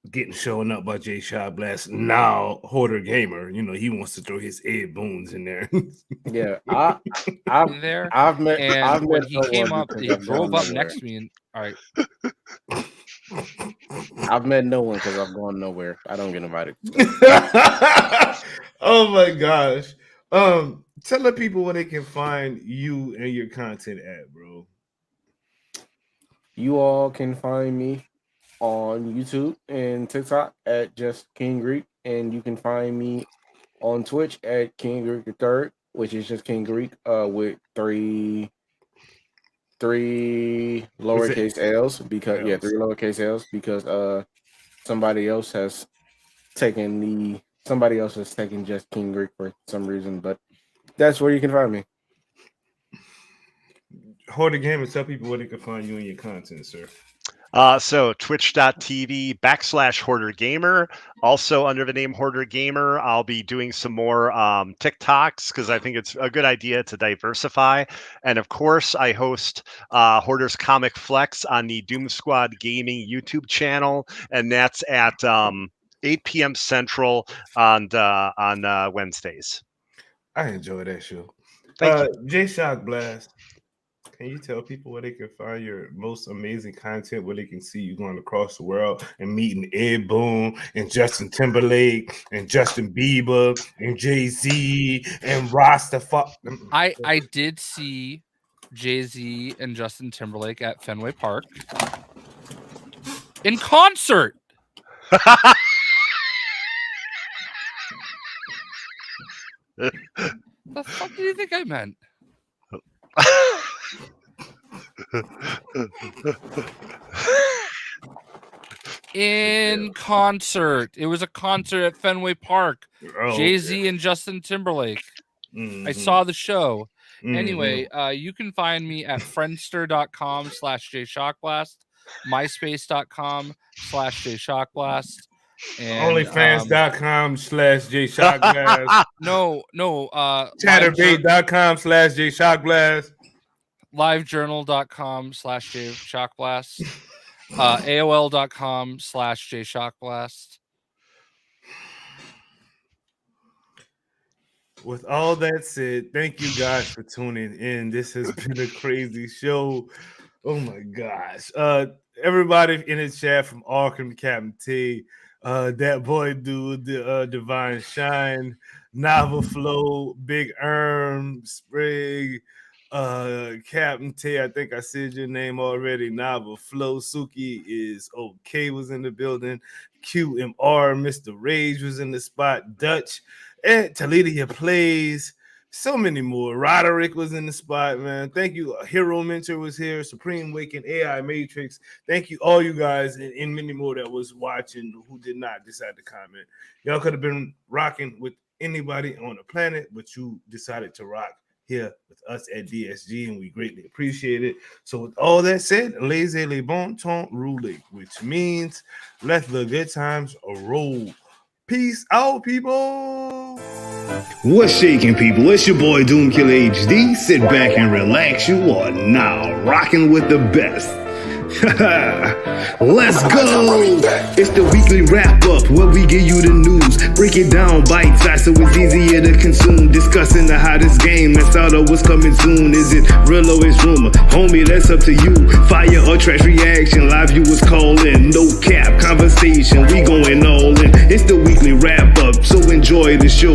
getting shown up by Jay Shock Blast. Now Hoarder Gamer, he wants to throw his Ed Boons in there. Yeah, I've met. And when he came up, he drove up next to me, and all right. I've met no one because I've gone nowhere. I don't get invited. Oh my gosh. Tell the people where they can find you and your content at, bro. You all can find me on YouTube and TikTok at just King Greek, and you can find me on Twitch at King Greek III, which is just King Greek with three lowercase L's because three lowercase L's because somebody else has taken just King Greek for some reason, but that's where you can find me. Hoarder Gamer, tell people where they can find you and your content, sir. So twitch.tv/Hoarder Gamer. Also under the name Hoarder Gamer, I'll be doing some more TikToks because I think it's a good idea to diversify. And of course, I host Hoarder's Comic Flex on the Doom Squad Gaming YouTube channel, and that's at 8 p.m. Central on Wednesdays. I enjoy that show. Thank you. Jay Shock Blast. Can you tell people where they can find your most amazing content, where they can see you going across the world and meeting Ed Boon and Justin Timberlake and Justin Bieber and Jay-Z and Rastafari? I did see Jay-Z and Justin Timberlake at Fenway Park in concert. The fuck do you think I meant? In concert. It was a concert at Fenway Park. Oh, Jay-Z and Justin Timberlake. Mhm. I saw the show. Mhm. Anyway, you can find me at friendster.com/JShockblast, myspace.com/JShockblast, and OnlyFans.com/JShockblast. no, Chatterbait.com/JShockblast. livejournal.com/JShockblast, AOL.com/JShockblast. With all that said, thank you guys for tuning in. This has been a crazy show. Oh my gosh. Everybody in the chat from Arkham, Captain T, that boy dude, the Divine Shine, Nava Flow, Big Sprig, Captain T, I think I said your name already. Nava Flow, Suki is okay, was in the building. QMR, Mr. Rage was in the spot. Dutch and Talidia Plays, so many more. Roderick was in the spot, man. Thank you. Hero Mentor was here. Supreme Waken, AI Matrix. Thank you, all you guys, and many more that was watching who did not decide to comment. Y'all could have been rocking with anybody on the planet, but you decided to rock here with us at DSG, and we greatly appreciate it. So with all that said, laissez les bon temps rouler, which means let the good times roll. Peace out, people. What's shaking, people? It's your boy Doomkiller HD. Sit back and relax. You are now rocking with the best. Let's go. It's the weekly wrap up where we give you the news, break it down bite size so it's easier to consume, discussing the hottest game and start of what's coming soon. Is it real or is rumor? Homie, that's up to you. Fire or trash reaction, live viewers call in, no cap conversation, we going all in. It's the weekly wrap up, so enjoy the show.